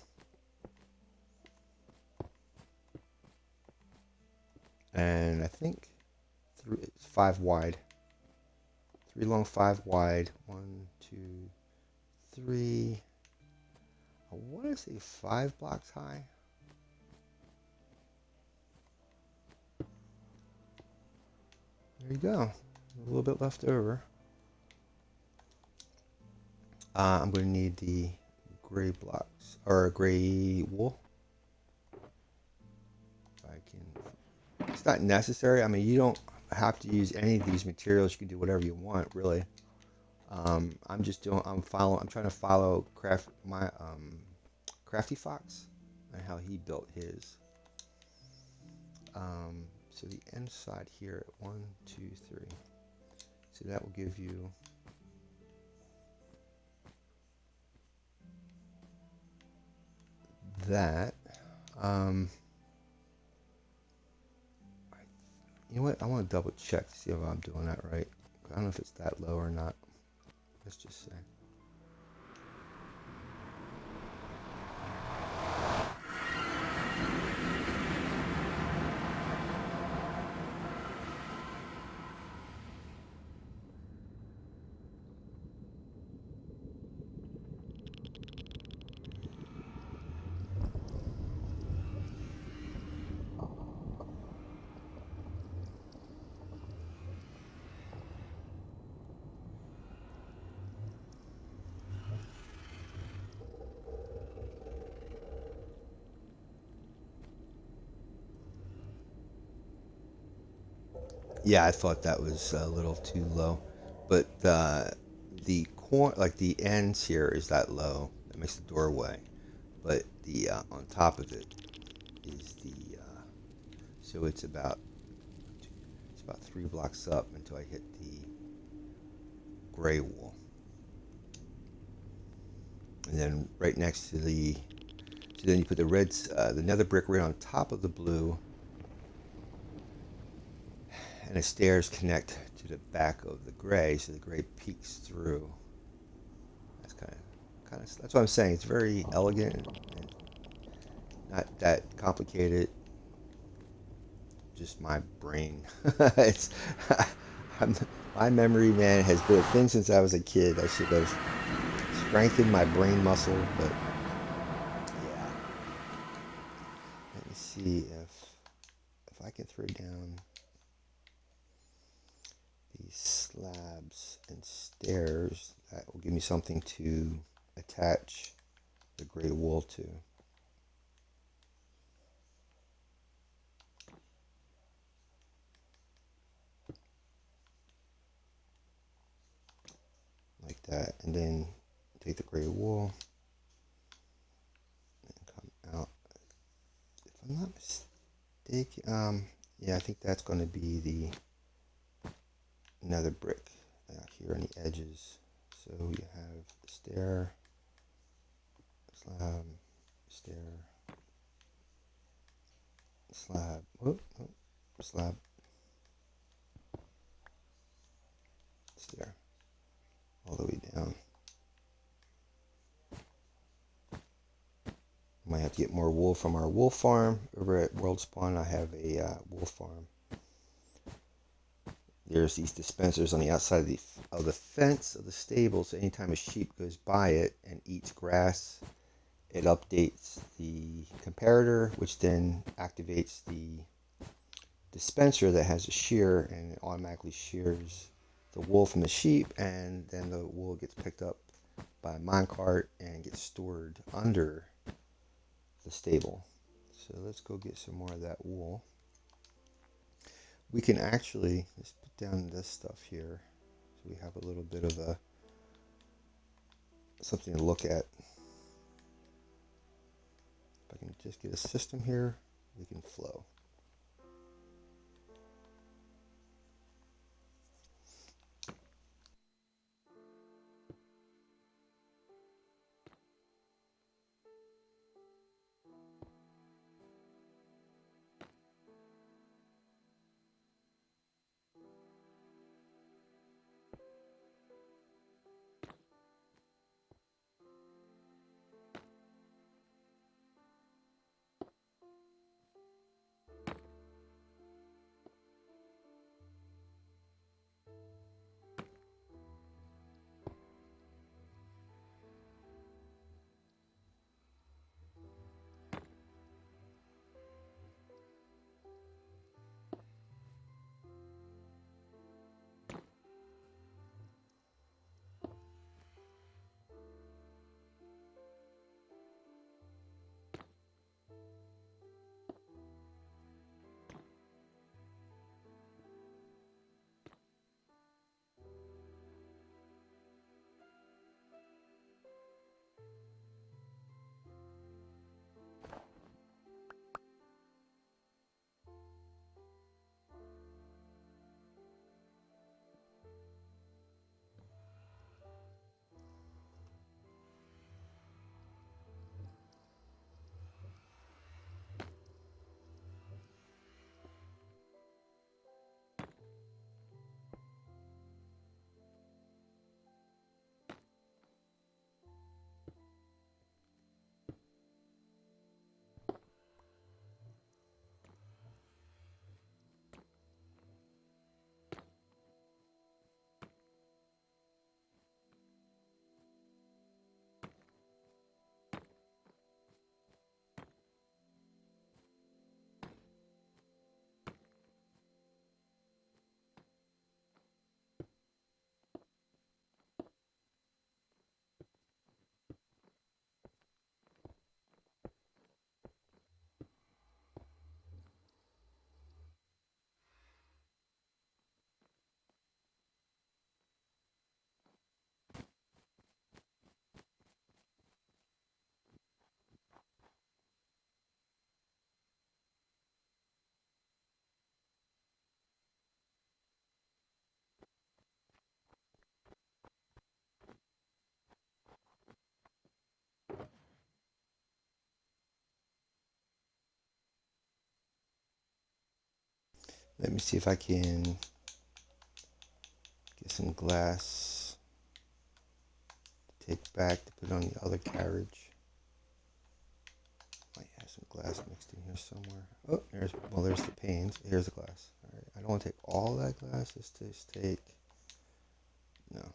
And I think it's 5 wide. 3 long, 5 wide. 1, 2, 3. I want to say 5 blocks high. There you go. A little bit left over. I'm going to need the gray blocks, or gray wool. If I can. It's not necessary. I mean, you don't have to use any of these materials. You can do whatever you want, really. I'm trying to follow Crafty Fox and how he built his. So the inside here, 1, 2, 3. So that will give you that. You know what? I want to double check to see if I'm doing that right. I don't know if it's that low or not. Let's just say. Yeah, I thought that was a little too low, but the like the ends here is that low. That makes the doorway, but the on top of it is the so it's about 3 blocks up until I hit the gray wall, and then right next to so then you put the reds, the nether brick right on top of the blue. And the stairs connect to the back of the gray, so the gray peeks through. That's kind of that's what I'm saying. It's very elegant and not that complicated. Just my brain. It's my memory, man, has been a thing since I was a kid. I should have strengthened my brain muscle, but yeah. Let me see if I can throw down these slabs and stairs. That will give me something to attach the gray wool to. Like that, and then take the gray wool and come out. If I'm not mistaken, yeah, I think that's going to be the nether brick here on the edges. So you have the stair, slab, stair, slab, slab, stair, all the way down. Might have to get more wool from our wool farm. Over at World Spawn, I have a wool farm. There's these dispensers on the outside of the fence of the stable, so anytime a sheep goes by it and eats grass, it updates the comparator, which then activates the dispenser that has a shear, and it automatically shears the wool from the sheep, and then the wool gets picked up by a minecart and gets stored under the stable. So let's go get some more of that wool. We can actually, let's put down this stuff here so we have a little bit of something to look at. If I can just get a system here, we can flow. Let me see if I can get some glass to take back to put on the other carriage. Might have some glass mixed in here somewhere. Oh, there's the panes. Here's the glass. All right, I don't want to take all that glass. Let's just take, no.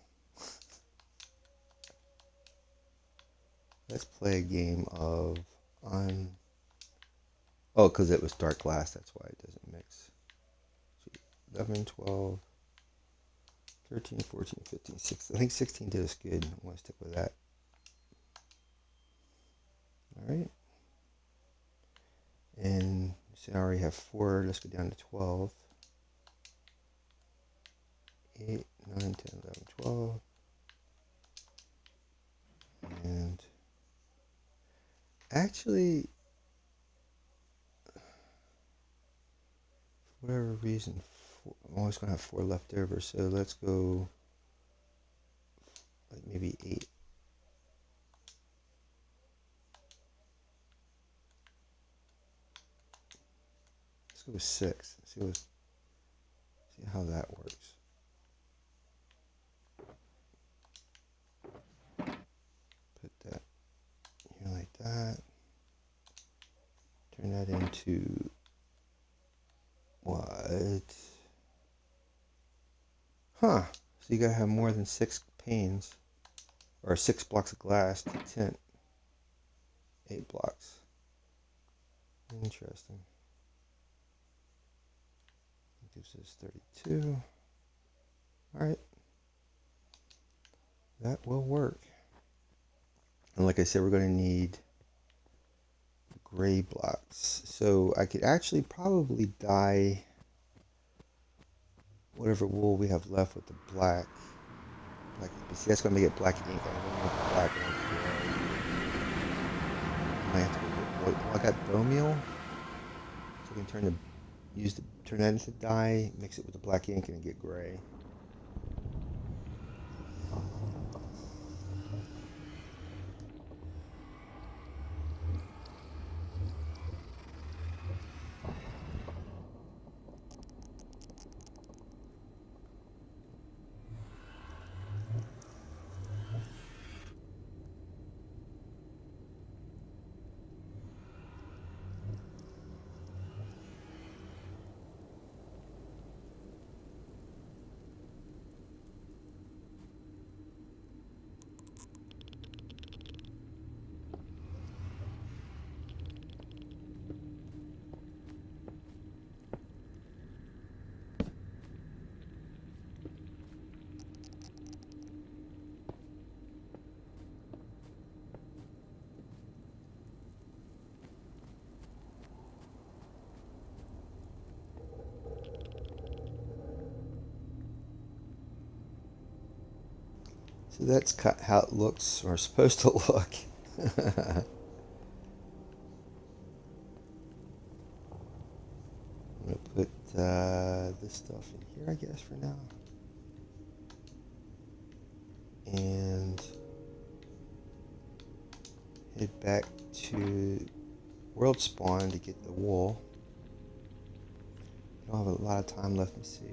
Let's play a game of oh, because it was dark glass, that's why it doesn't mix. 11, 12, 13, 14, 15, 16. I think 16 did us good. I want to stick with that. All right. And so I already have 4. Let's go down to 12. 8, 9, 10, 11, 12. And actually, for whatever reason, I'm always going to have 4 left over. So let's go like maybe 8. Let's go with 6. See how that works. Put that here like that. Turn that into what? Huh. So you gotta have more than 6 panes, or 6 blocks of glass to tint 8 blocks. Interesting. Gives us 32. Alright. That will work. And like I said, we're going to need gray blocks. So I could actually probably dye whatever wool we have left with the black. See, that's going to make it black ink. I don't want the black ink. I might have to go get, I got bone meal. So I can turn that into dye, mix it with the black ink, and get gray. So that's how it looks, or supposed to look. I'm going to put this stuff in here, I guess, for now. And head back to World Spawn to get the wool. I don't have a lot of time left. Let me see.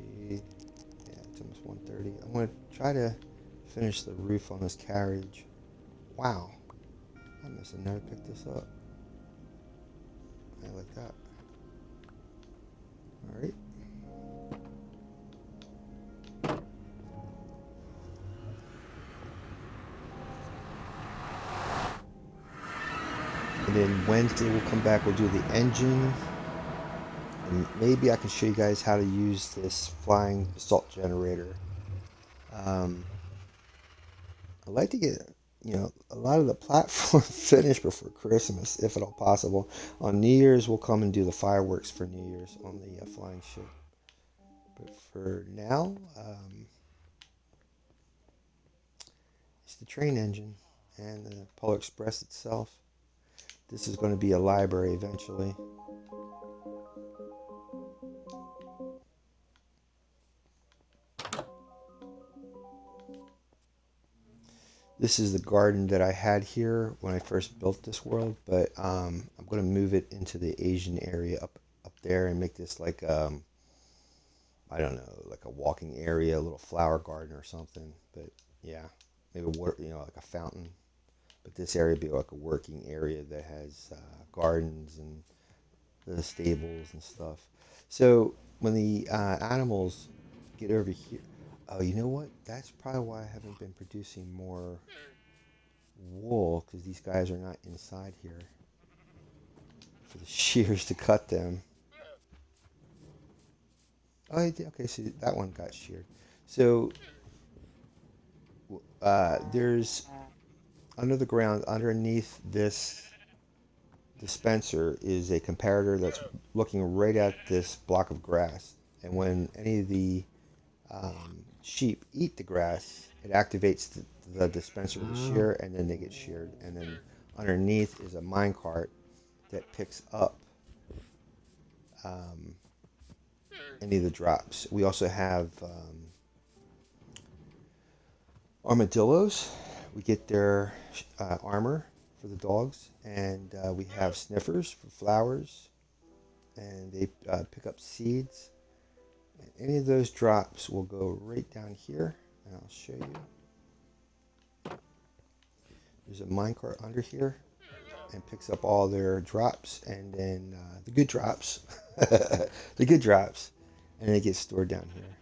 Yeah, it's almost 1:30. I'm going to try to finish the roof on this carriage. Wow. I must have never picked this up. I like that. Alright. And then Wednesday we'll come back, we'll do the engine. And maybe I can show you guys how to use this flying salt generator. I'd like to get, a lot of the platform finished before Christmas, if at all possible. On New Year's, we'll come and do the fireworks for New Year's on the flying ship. But for now, it's the train engine and the Polar Express itself. This is going to be a library eventually. This is the garden that I had here when I first built this world, but I'm going to move it into the Asian area up there and make this like I don't know, like a walking area, a little flower garden or something. But yeah, maybe water, like a fountain. But this area would be like a working area that has gardens and the stables and stuff. So when the animals get over here, oh, you know what? That's probably why I haven't been producing more wool, because these guys are not inside here for the shears to cut them. Oh, okay, so that one got sheared. So there's under the ground, underneath this dispenser, is a comparator that's looking right at this block of grass. And when any of the sheep eat the grass, it activates the dispenser with a shear, and then they get sheared. And then underneath is a mine cart that picks up um, any of the drops. We also have armadillos. We get their armor for the dogs, and we have sniffers for flowers, and they pick up seeds. And any of those drops will go right down here, and I'll show you. There's a minecart under here, and picks up all their drops, and then the good drops, the good drops, and it gets stored down here.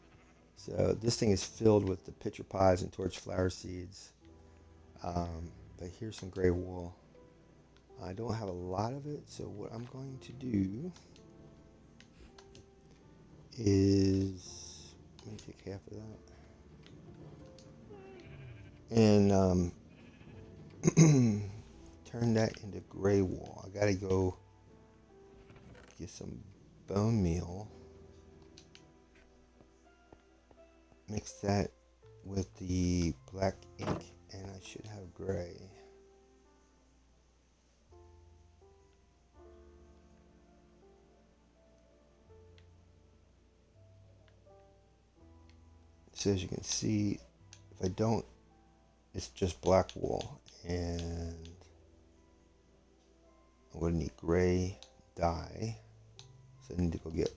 So this thing is filled with the pitcher pods and torch flower seeds. But here's some gray wool. I don't have a lot of it, so what I'm going to do is, let me take half of that, and turn that into gray wool. I gotta go get some bone meal, mix that with the black ink, and I should have gray. So as you can see, if I don't, it's just black wool, and I'm going to need gray dye. So I need to go get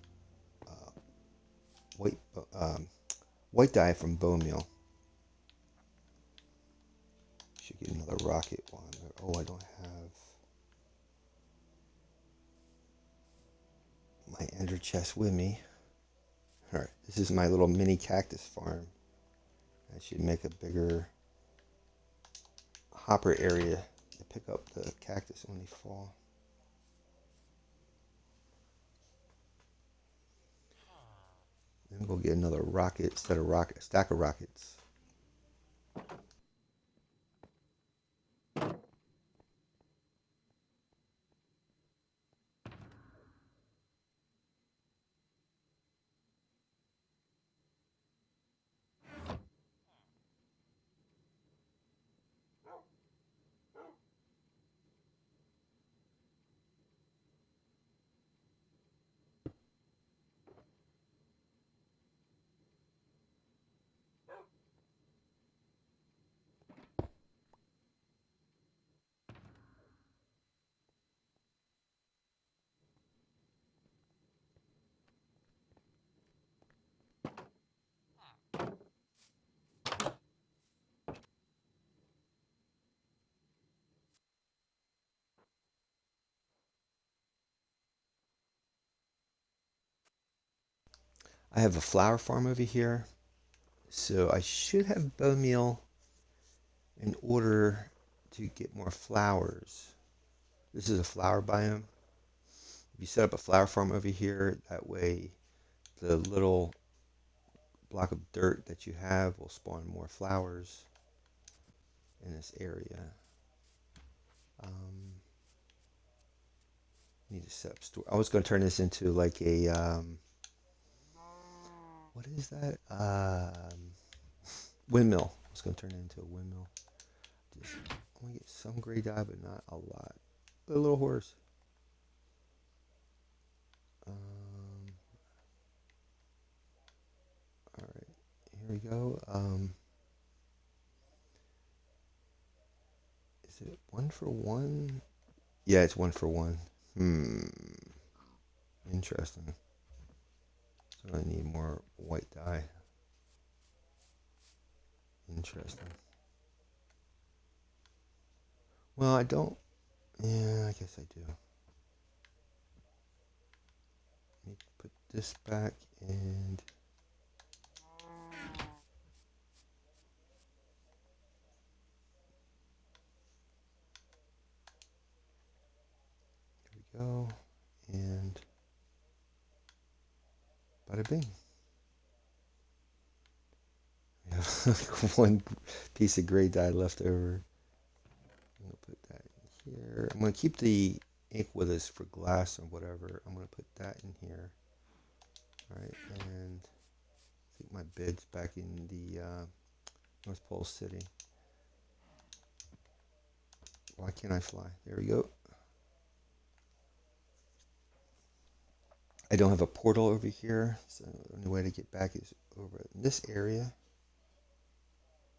white white dye from bone meal. Should get another rocket one. Oh, I don't have my ender chest with me. Alright, this is my little mini cactus farm. I should make a bigger hopper area to pick up the cactus when they fall. Then go get another rocket, stack of rockets. I have a flower farm over here, so I should have bone meal in order to get more flowers. This is a flower biome. If you set up a flower farm over here, that way the little block of dirt that you have will spawn more flowers in this area. Need to set up store. I was going to turn this into like a what is that? Windmill. I was going to turn it into a windmill. Just I want to get some gray dye, but not a lot. A little horse. All right, here we go. Is it 1-for-1? Yeah, it's 1-for-1. Interesting. So I need more white dye. Interesting. Well, I don't. Yeah, I guess I do. Need to put this back and. There we go. And. Bada bing. We have one piece of gray dye left over. I'm going to put that in here. I'm going to keep the ink with us for glass or whatever. I'm going to put that in here. All right, and I think my bed's back in the North Pole City. Why can't I fly? There we go. I don't have a portal over here, so the only way to get back is over in this area.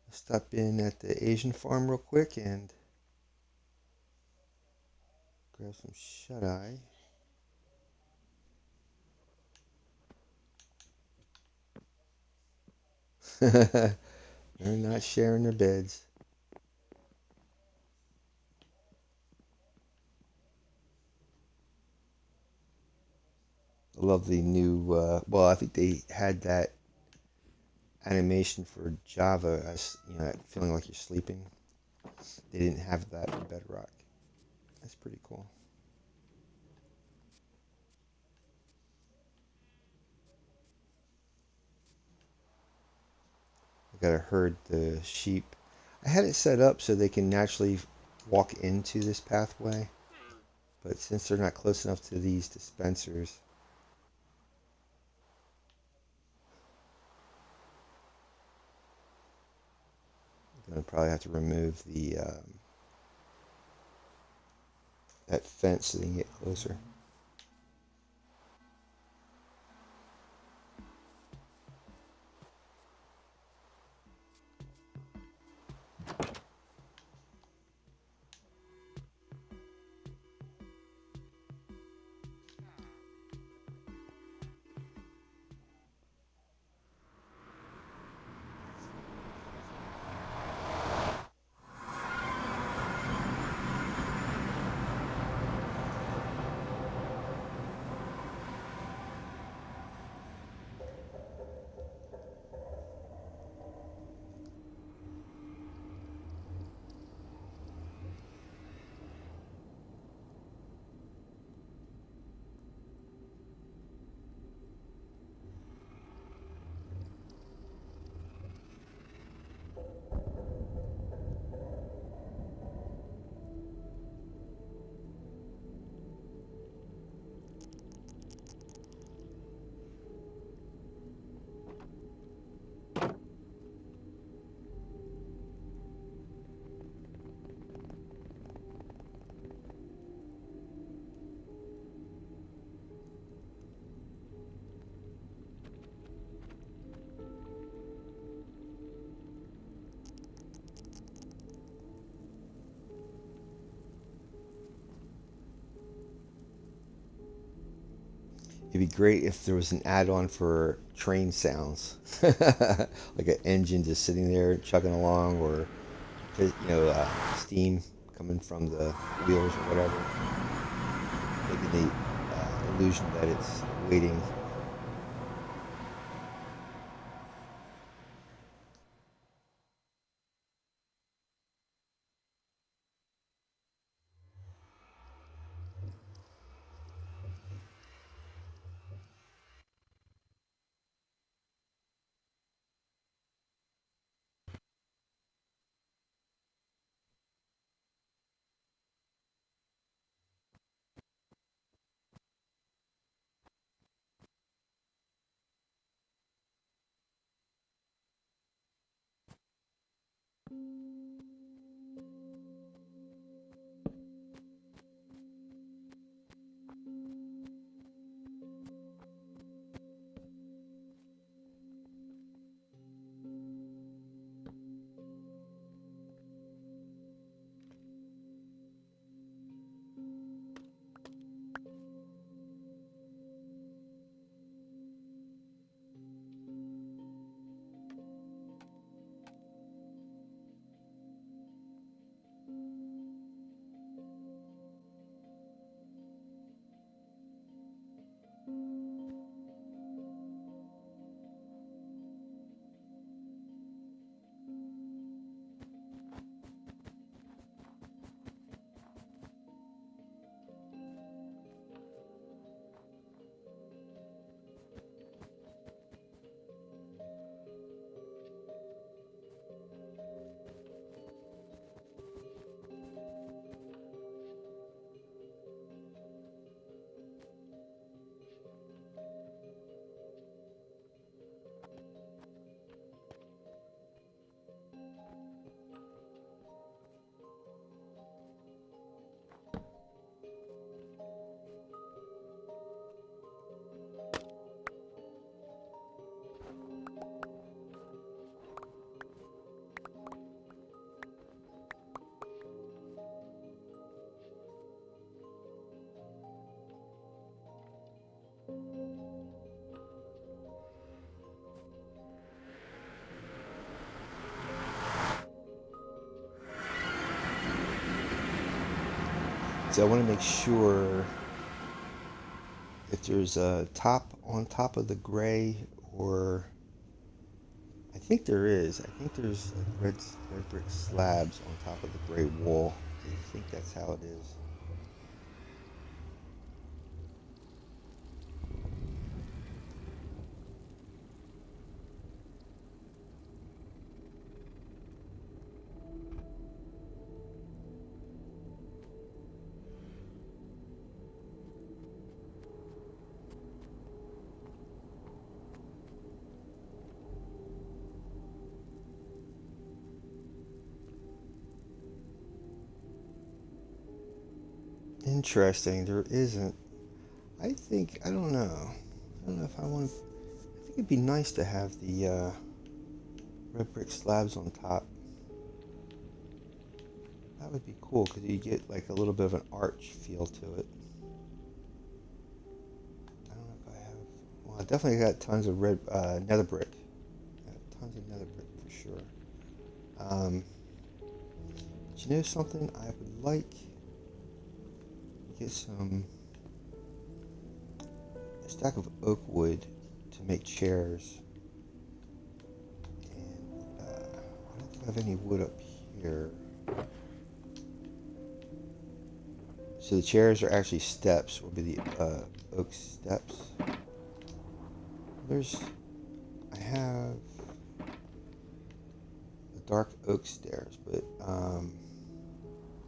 I'll stop in at the Asian farm real quick and grab some shut-eye. They're not sharing their beds. I love the new, well, I think they had that animation for Java, as you know, feeling like you're sleeping. They didn't have that for Bedrock. That's pretty cool. I gotta herd the sheep. I had it set up so they can naturally walk into this pathway, but since they're not close enough to these dispensers, I'm gonna probably have to remove the that fence so they can get closer. It'd be great if there was an add-on for train sounds, like an engine just sitting there chugging along, or steam coming from the wheels or whatever, making the illusion that it's waiting. So I want to make sure if there's a top on top of the gray, or I think there is. I think there's like red brick slabs on top of the gray wall. I think that's how it is. Interesting. There isn't. I think I don't know. I don't know if I want. I think it'd be nice to have the red brick slabs on top. That would be cool because you get like a little bit of an arch feel to it. I don't know if I have. Well, I definitely got tons of red nether brick. I have tons of nether brick for sure. But you know something? I would like to get a stack of oak wood to make chairs. And I don't think I have any wood up here. So the chairs are actually steps, will be the oak steps. I have the dark oak stairs, but I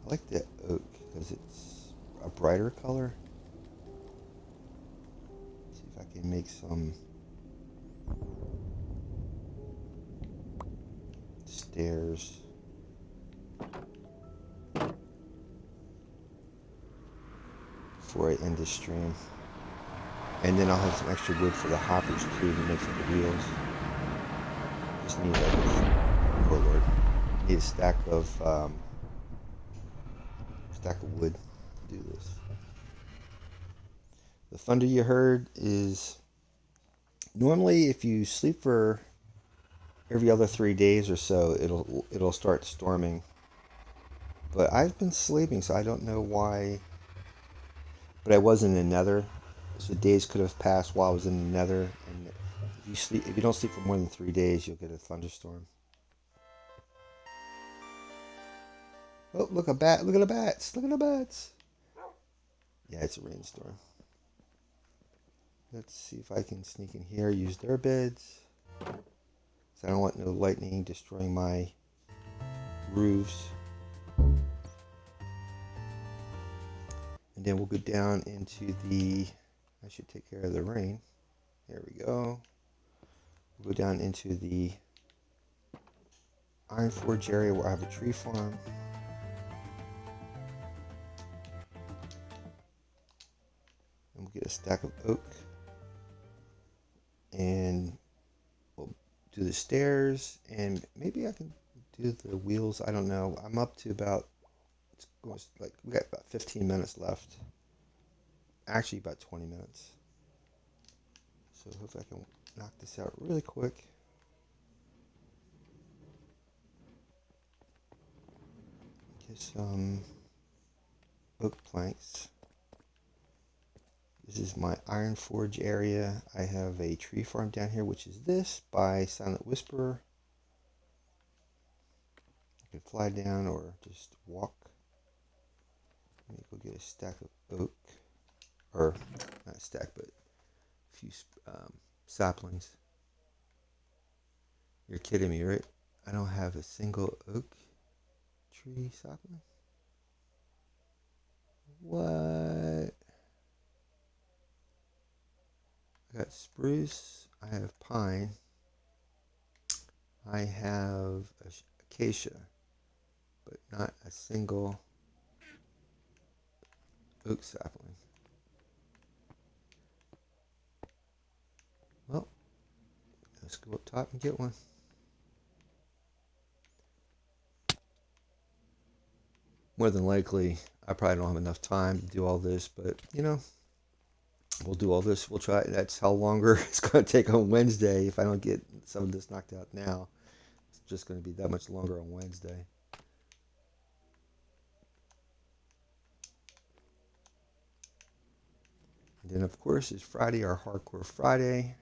like the oak because it's a brighter color. Let's see if I can make some stairs. Before I end this stream. And then I'll have some extra wood for the hoppers too to make for the wheels. Just need like oh lord. Need a stack of wood to do this. The thunder you heard is normally if you sleep for every other 3 days or so it'll start storming. But I've been sleeping, so I don't know why. But I was in the nether, so days could have passed while I was in the nether. And if you don't sleep for more than 3 days, you'll get a thunderstorm. Oh, look a bat! Look at the bats! Look at the bats! Yeah, it's a rainstorm. Let's see if I can sneak in here. Use their beds. So I don't want no lightning destroying my roofs. And then we'll go down into I should take care of the rain. There we go. We'll go down into the Iron Forge area where I have a tree farm. And we'll get a stack of oak. And we'll do the stairs. And maybe I can do the wheels. I don't know. I'm up to about... we got about 15 minutes left. Actually about 20 minutes. So hopefully I can knock this out really quick. Get some oak planks. This is my Iron Forge area. I have a tree farm down here, which is this by Silent Whisperer. You can fly down or just walk. Let me go get a stack of oak, or not a stack, but a few saplings. You're kidding me, right? I don't have a single oak tree sapling. What? I got spruce. I have pine. I have acacia, but not a single oak sapling. Well, let's go up top and get one. More than likely, I probably don't have enough time to do all this, but you know, we'll do all this. We'll try. That's how longer it's going to take on Wednesday. If I don't get some of this knocked out now, it's just going to be that much longer on Wednesday. And then, of course, is Friday, our Hardcore Friday.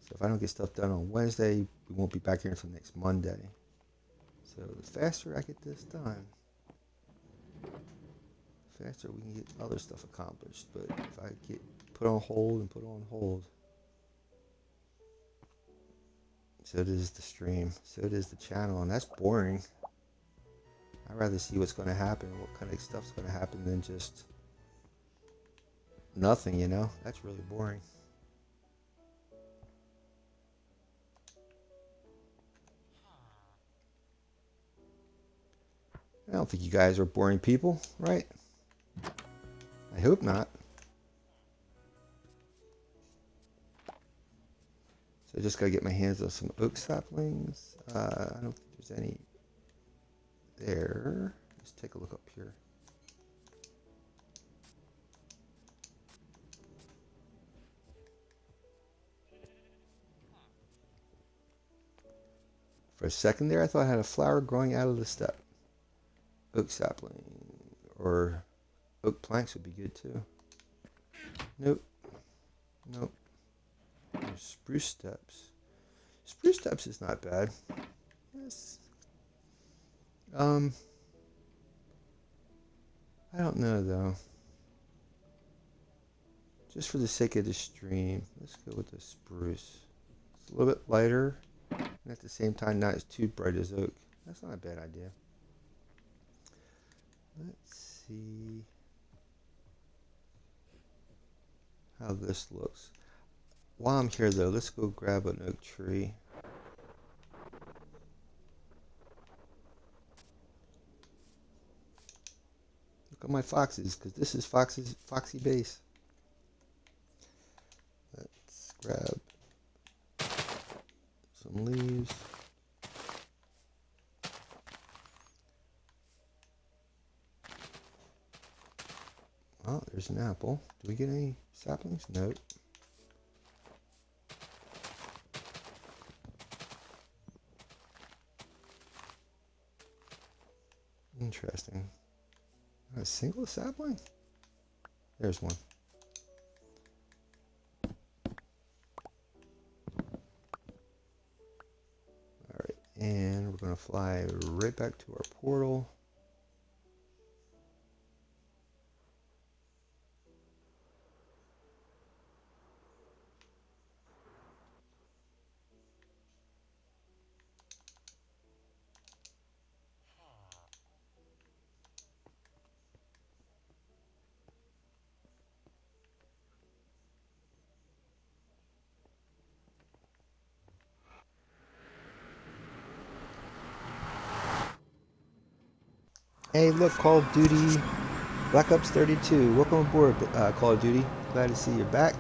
So if I don't get stuff done on Wednesday, we won't be back here until next Monday. So the faster I get this done, the faster we can get other stuff accomplished. But if I get put on hold and put on hold, so does the stream, so does the channel, and that's boring. I'd rather see what's going to happen, what kind of stuff's going to happen than just nothing, you know? That's really boring. I don't think you guys are boring people, right? I hope not. So I just gotta get my hands on some oak saplings. I don't think there's any there. Let's take a look up here. For a second there, I thought I had a flower growing out of the step. Oak sapling or oak planks would be good too. Nope. Nope. There's spruce steps. Spruce steps is not bad. Yes. I don't know though. Just for the sake of the stream, let's go with the spruce. It's a little bit lighter, and at the same time not as too bright as oak. That's not a bad idea. Let's see how this looks. While I'm here though, let's go grab an oak tree. Look at my foxes, because this is Foxy base. Let's grab some leaves. Oh, there's an apple. Do we get any saplings? Nope. Interesting. Not a single sapling? There's one. Alright, and we're going to fly right back to our portal. Hey, look, Call of Duty Black Ops 32. Welcome aboard, Call of Duty. Glad to see you're back.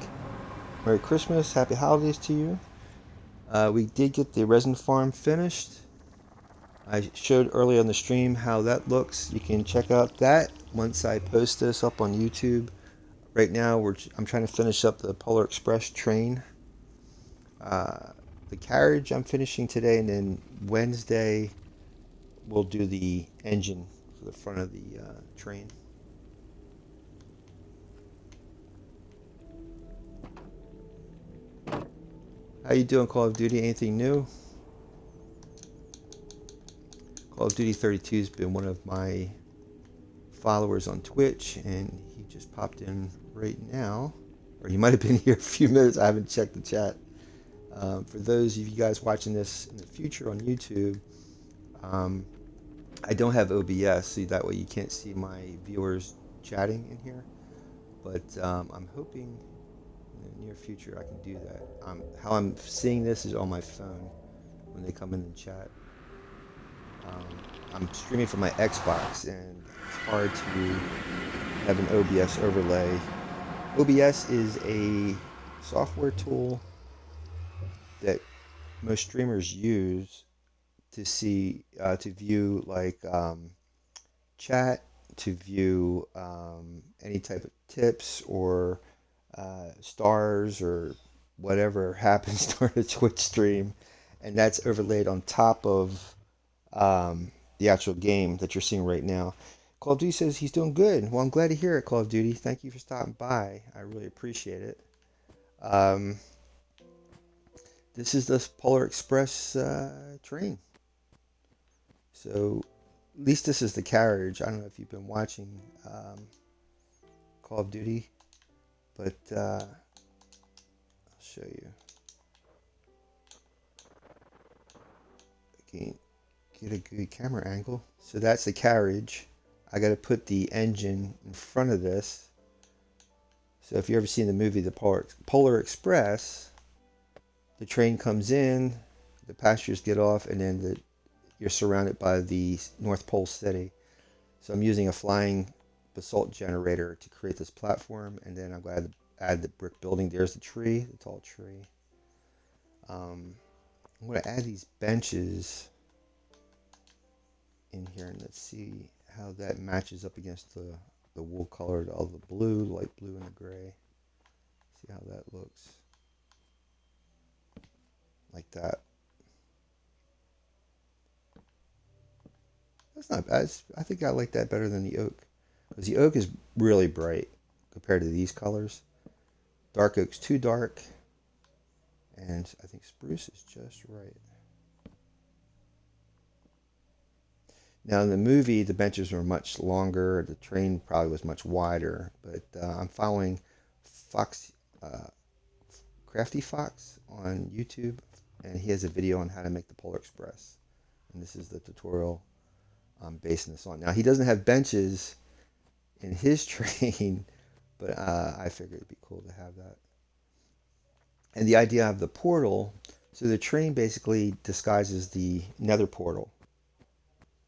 Merry Christmas, Happy Holidays to you. We did get the resin farm finished. I showed earlier on the stream how that looks. You can check out that once I post this up on YouTube. Right now, I'm trying to finish up the Polar Express train. The carriage I'm finishing today, and then Wednesday we'll do the engine for the front of the train. How you doing, Call of Duty? Anything new? Call of Duty 32 has been one of my followers on Twitch, and he just popped in right now, or he might have been here a few minutes. I haven't checked the chat. For those of you guys watching this in the future on YouTube, I don't have OBS, so that way you can't see my viewers chatting in here. But I'm hoping in the near future I can do that. How I'm seeing this is on my phone when they come in and chat. I'm streaming from my Xbox, and it's hard to have an OBS overlay. OBS is a software tool that most streamers use to see, to view like chat, to view any type of tips or stars or whatever happens during a Twitch stream, and that's overlaid on top of the actual game that you're seeing right now. Call of Duty says he's doing good. Well, I'm glad to hear it, Call of Duty. Thank you for stopping by. I really appreciate it. Um, this is the Polar Express train. So, at least this is the carriage. I don't know if you've been watching Call of Duty, but I'll show you. I can't get a good camera angle. So that's the carriage. I got to put the engine in front of this. So if you ever seen the movie The Polar Express, the train comes in, the passengers get off, and then you're surrounded by the North Pole City. So I'm using a flying basalt generator to create this platform, and then I'm going to add the brick building. There's the tree, the tall tree. I'm going to add these benches in here, and let's see how that matches up against the wool color of the blue, light blue, and the gray. See how that looks. Like that. That's not bad. I think I like that better than the oak. Because the oak is really bright compared to these colors. Dark oak's too dark. And I think spruce is just right. Now in the movie, the benches were much longer. The train probably was much wider. But I'm following Crafty Fox on YouTube. And he has a video on how to make the Polar Express. And this is the tutorial I'm basing this on. Now he doesn't have benches in his train, but I figured it'd be cool to have that. And the idea of the portal, so the train basically disguises the nether portal.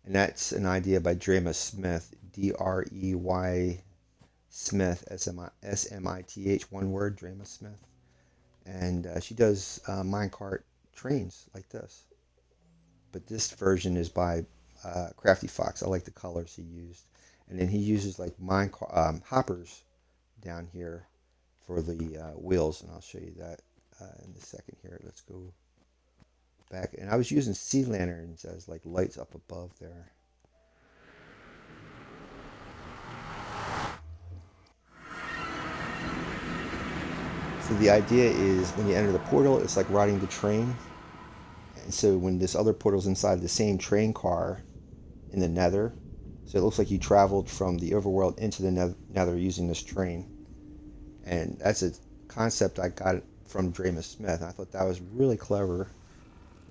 And that's an idea by Drema Smith, D-R-E-Y Smith, S-M-I-T-H, one word, Drema Smith. And she does minecart trains like this. But this version is by Crafty Fox. I like the colors he used. And then he uses like hoppers down here for the wheels. And I'll show you that in a second here. Let's go back. And I was using sea lanterns as like lights up above there. So the idea is when you enter the portal, it's like riding the train. And so when this other portal's inside the same train car in the nether, so it looks like you traveled from the overworld into the nether using this train. And that's a concept I got from Drema Smith. I thought that was really clever.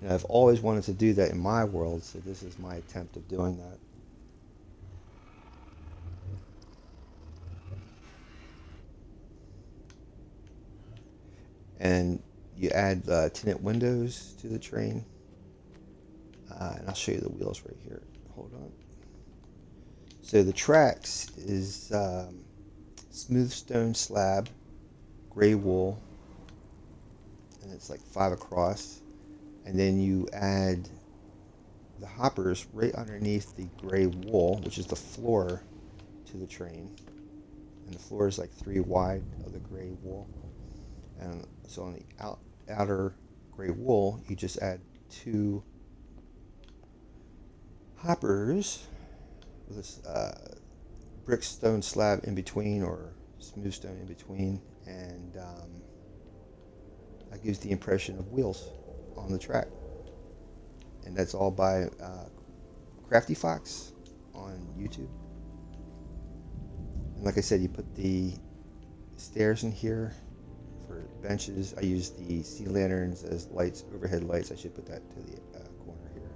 And I've always wanted to do that in my world, so this is my attempt of doing that. And you add tinted windows to the train. And I'll show you the wheels right here. Hold on. So the tracks is smooth stone slab, gray wool, and it's like 5 across. And then you add the hoppers right underneath the gray wool, which is the floor to the train. And the floor is like 3 wide of the gray wool. And so on the outer gray wool, you just add 2 hoppers with this brick stone slab in between, or smooth stone in between, and that gives the impression of wheels on the track. And that's all by Crafty Fox on YouTube. And like I said, you put the stairs in here for benches. I use the sea lanterns as lights, overhead lights. I should put that to the corner here.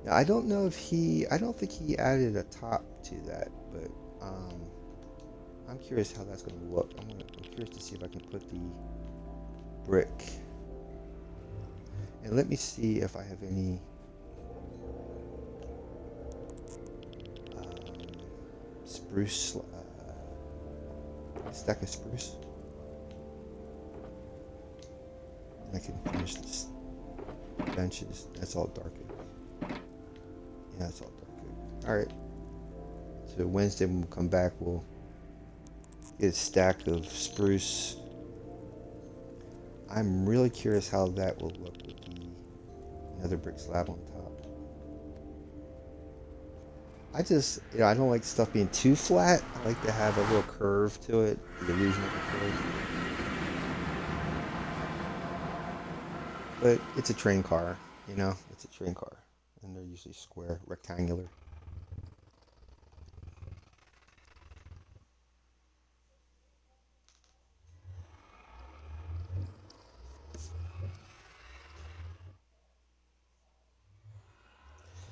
Now I don't know if I don't think he added a top to that, but I'm curious how that's going to look. I'm curious to see if I can put the brick. And let me see if I have any spruce, stack of spruce. And I can finish this benches. That's all dark oak. Yeah, that's all dark oak. Alright. So Wednesday when we come back, we'll get a stack of spruce. I'm really curious how that will look with the another brick slab on top. I just, I don't like stuff being too flat. I like to have a little curve to it, the illusion of a curve. But it's a train car, it's a train car. And they're usually square, rectangular.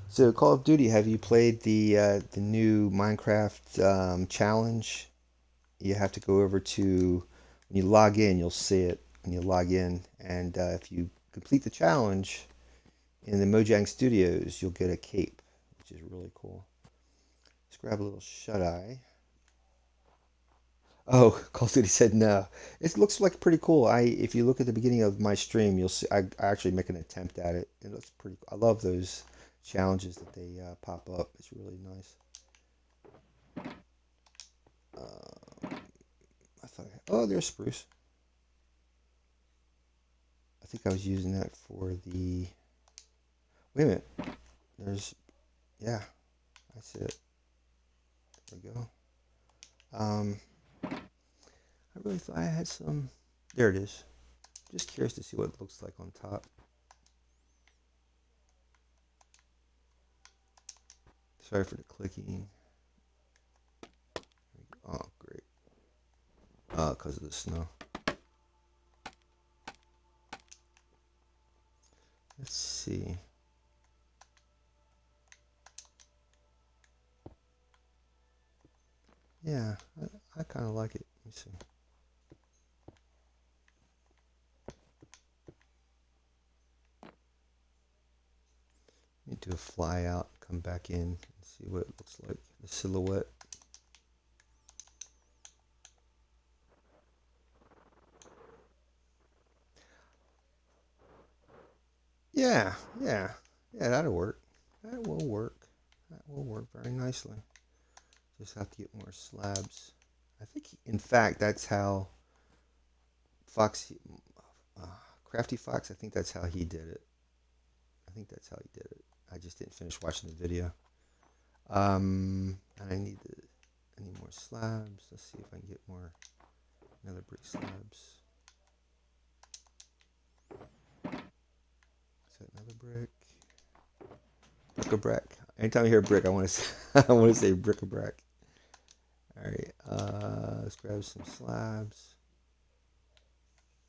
So, Call of Duty, have you played the new Minecraft challenge? You have to go over to when you log in, you'll see it when you log in, and if you complete the challenge in the Mojang Studios, you'll get a cape, which is really cool. Let's grab a little shut eye. Oh, Call of Duty said no. It looks like pretty cool. If you look at the beginning of my stream, you'll see I actually make an attempt at it. It looks pretty. I love those challenges that they pop up. It's really nice. I thought, oh, there's spruce. I think I was using that for the. Wait a minute. Yeah, I see it. There we go. I really thought I had some. There it is. Just curious to see what it looks like on top. Sorry for the clicking. Oh, great. Because of the snow. Let's see. Yeah, I kind of like it. Let me see. Let me do a fly out, come back in, and see what it looks like. The silhouette. Yeah, that'll work. That will work. That will work very nicely. Just have to get more slabs. I think, in fact, that's how Fox, Crafty Fox, I think that's how he did it. I just didn't finish watching the video. And I need more slabs. Let's see if I can get another brick slabs. Is that another brick? Bric-a-brac. Anytime I hear brick, I want to say bric-a-brac. All right, let's grab some slabs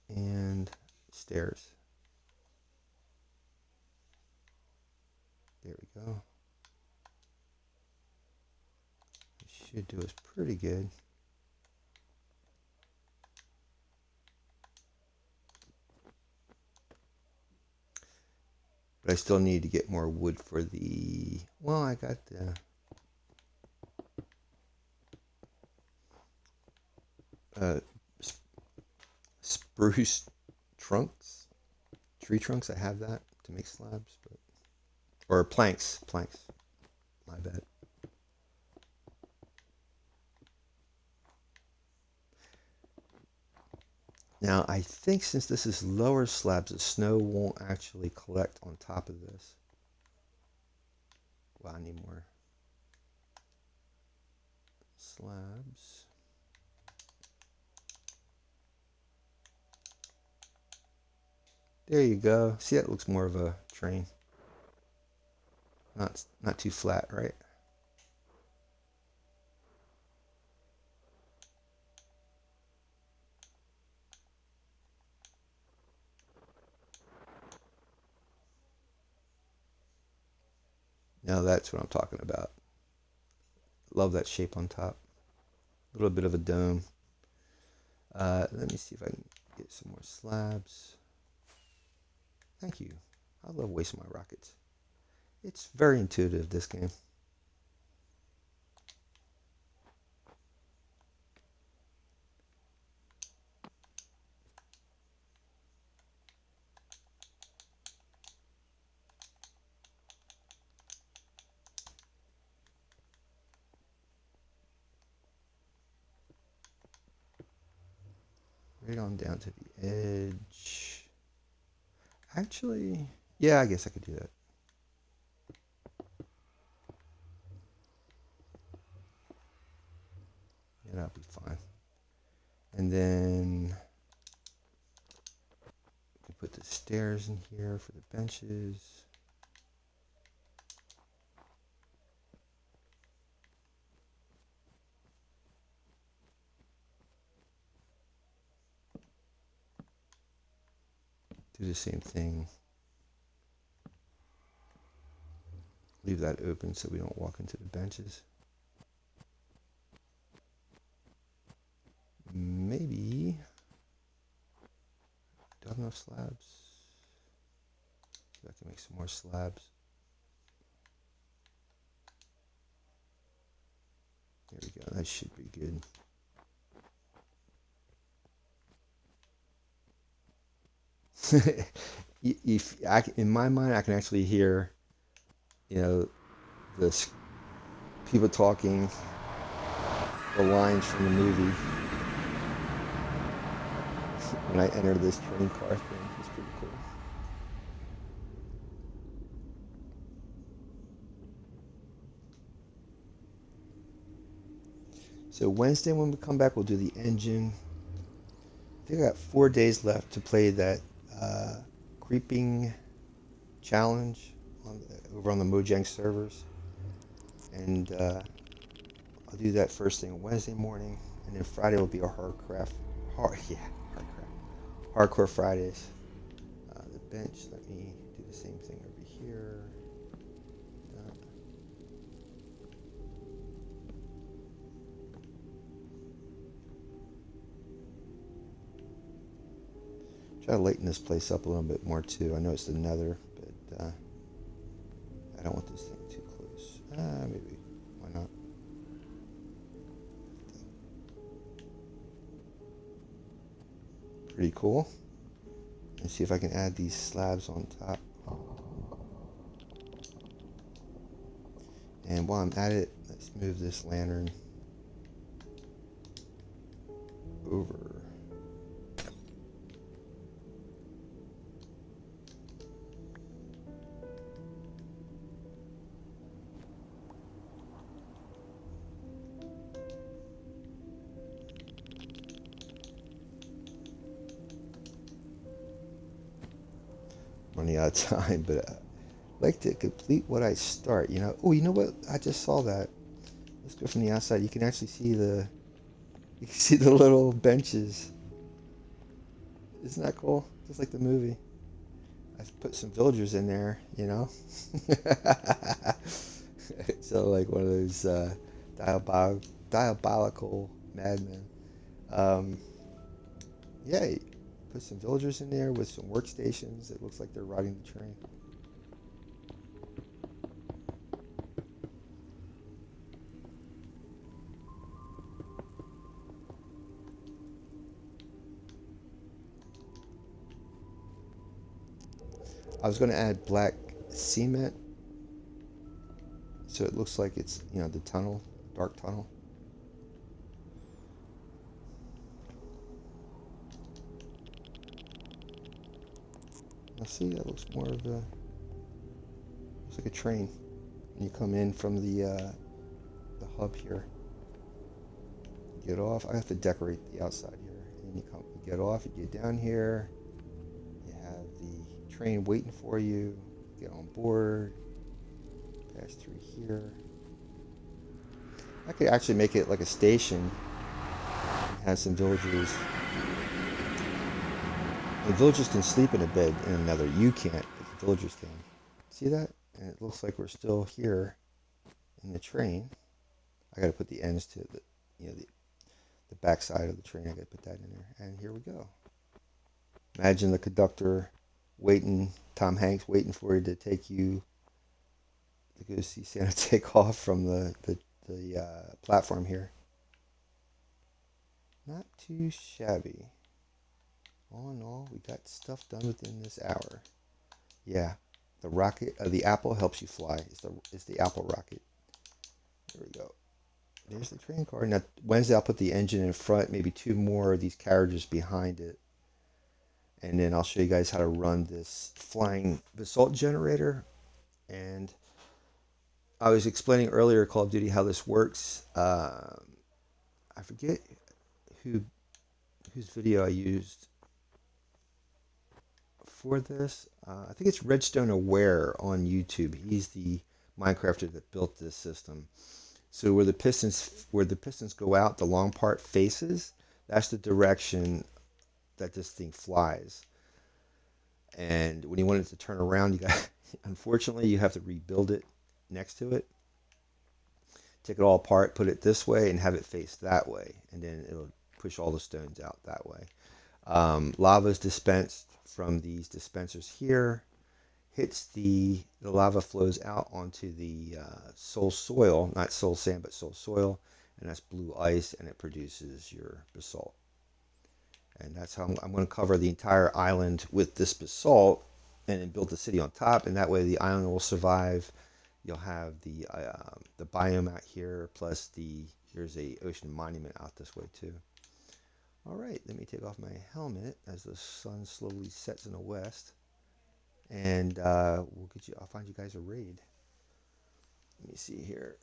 and stairs. There we go. It should do us pretty good. But I still need to get more wood for the. Well, I got the. Spruce trunks, tree trunks. I have that to make slabs, or planks. My bad. Now I think since this is lower slabs, the snow won't actually collect on top of this. Well, I need more slabs. There you go. See, that looks more of a train. Not too flat, right? Now that's what I'm talking about. Love that shape on top. A little bit of a dome. Let me see if I can get some more slabs. Thank you. I love wasting my rockets. It's very intuitive, this game. Right on down to the edge. Actually, yeah, I guess I could do that. and that'll be fine. And then we can put the stairs in here for the benches. Do the same thing. Leave that open so we don't walk into the benches. Maybe. Do I have enough slabs? I can make some more slabs. There we go. That should be good. In my mind, I can actually hear, the people talking, the lines from the movie when I enter this train car thing. It's pretty cool. So Wednesday when we come back, we'll do the engine. I think I got 4 days left to play that creeping challenge over on the Mojang servers, and I'll do that first thing Wednesday morning, and then Friday will be a hardcore Fridays. The bench. Let me do the same thing over here. Try to lighten this place up a little bit more too. I know it's the nether, but I don't want this thing too close. Maybe. Why not? Pretty cool. Let's see if I can add these slabs on top. And while I'm at it, let's move this lantern over. Running out of time, but I like to complete what I start, Oh, you know what? I just saw that. Let's go from the outside. You can actually see the little benches. Isn't that cool? Just like the movie. I've put some villagers in there, So like one of those diabolical madmen. Yeah. Put some villagers in there with some workstations. It looks like they're riding the train. I was going to add black cement so it looks like it's, the tunnel, dark tunnel. Now see, that looks more of looks like a train. And you come in from the hub here. Get off. I have to decorate the outside here. And you get off, you get down here. You have the train waiting for you. Get on board. Pass through here. I could actually make it like a station. Have some villagers. The villagers can sleep in a bed in another. You can't, but the villagers can. See that? And it looks like we're still here in the train. I got to put the ends to the back side of the train. I got to put that in there. And here we go. Imagine the conductor waiting, Tom Hanks waiting for you to take you to go see Santa take off from the platform here. Not too shabby. All in all, we got stuff done within this hour. Yeah, the rocket, the apple helps you fly. It's the apple rocket. There we go. There's the train car. Now Wednesday I'll put the engine in front, maybe 2 more of these carriages behind it, and then I'll show you guys how to run this flying basalt generator. And I was explaining earlier Call of Duty how this works. I forget who whose video I used for this. I think it's Redstone Aware on YouTube. He's the Minecrafter that built this system. So where the pistons go out, the long part faces, that's the direction that this thing flies. And when you want it to turn around, you got unfortunately you have to rebuild it next to it. Take it all apart, put it this way, and have it face that way, and then it'll push all the stones out that way. Lava is dispensed from these dispensers here, hits the lava flows out onto the soul soil, not soul sand, but soul soil, and that's blue ice, and it produces your basalt. And that's how I'm going to cover the entire island with this basalt, and then build the city on top, and that way the island will survive. You'll have the biome out here, plus here's a ocean monument out this way too. All right, let me take off my helmet as the sun slowly sets in the west, and I'll find you guys a raid. Let me see here.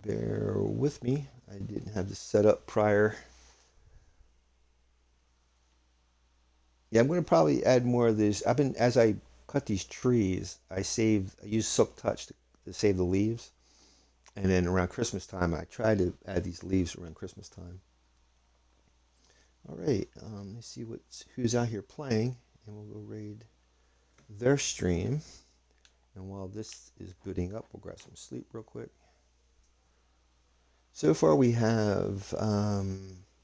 Bear with me. I didn't have this set up prior. Yeah, I'm going to probably add more of this. As I cut these trees, I use Silk Touch to save the leaves. And then around Christmas time, I try to add these leaves around Christmas time. All right, let's see who's out here playing, and we'll go raid their stream. And while this is booting up, we'll grab some sleep real quick. So far we have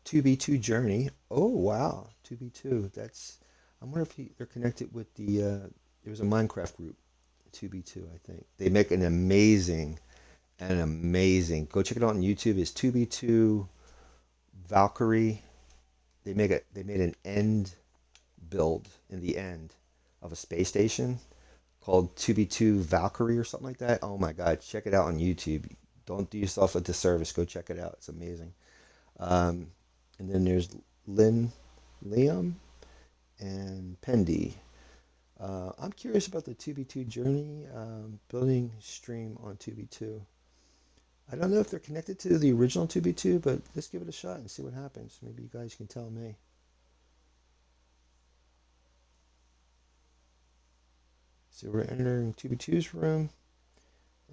2B2 Journey. Oh wow, 2B2. I wonder if they're connected with there was a Minecraft group, 2B2. I think they make an amazing. Go check it out on YouTube. It's 2B2 Valkyrie. They made an end build in the end of a space station called 2B2 Valkyrie or something like that. Oh my god, check it out on YouTube. Don't do yourself a disservice. Go check it out. It's amazing. And then there's Liam, and Pendy. I'm curious about the 2B2 Journey building stream on 2B2. I don't know if they're connected to the original 2B2, but let's give it a shot and see what happens. Maybe you guys can tell me. So we're entering 2B2's room,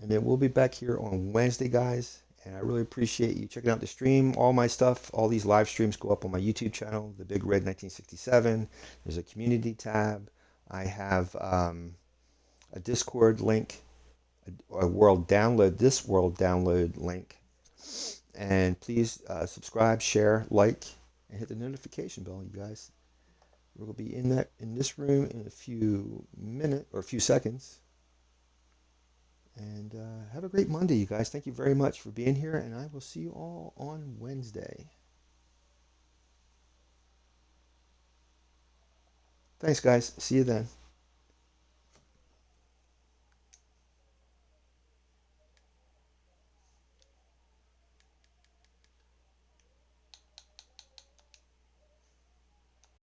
and then we'll be back here on Wednesday, guys. And I really appreciate you checking out the stream. All my stuff, all these live streams go up on my YouTube channel, The Big Red 1967. There's a community tab. I have a Discord link, a world download link. And please subscribe, share, like, and hit the notification bell, you guys. We'll be in this room in a few minutes or a few seconds. And have a great Monday, you guys. Thank you very much for being here, and I will see you all on Wednesday. Thanks, guys. See you then.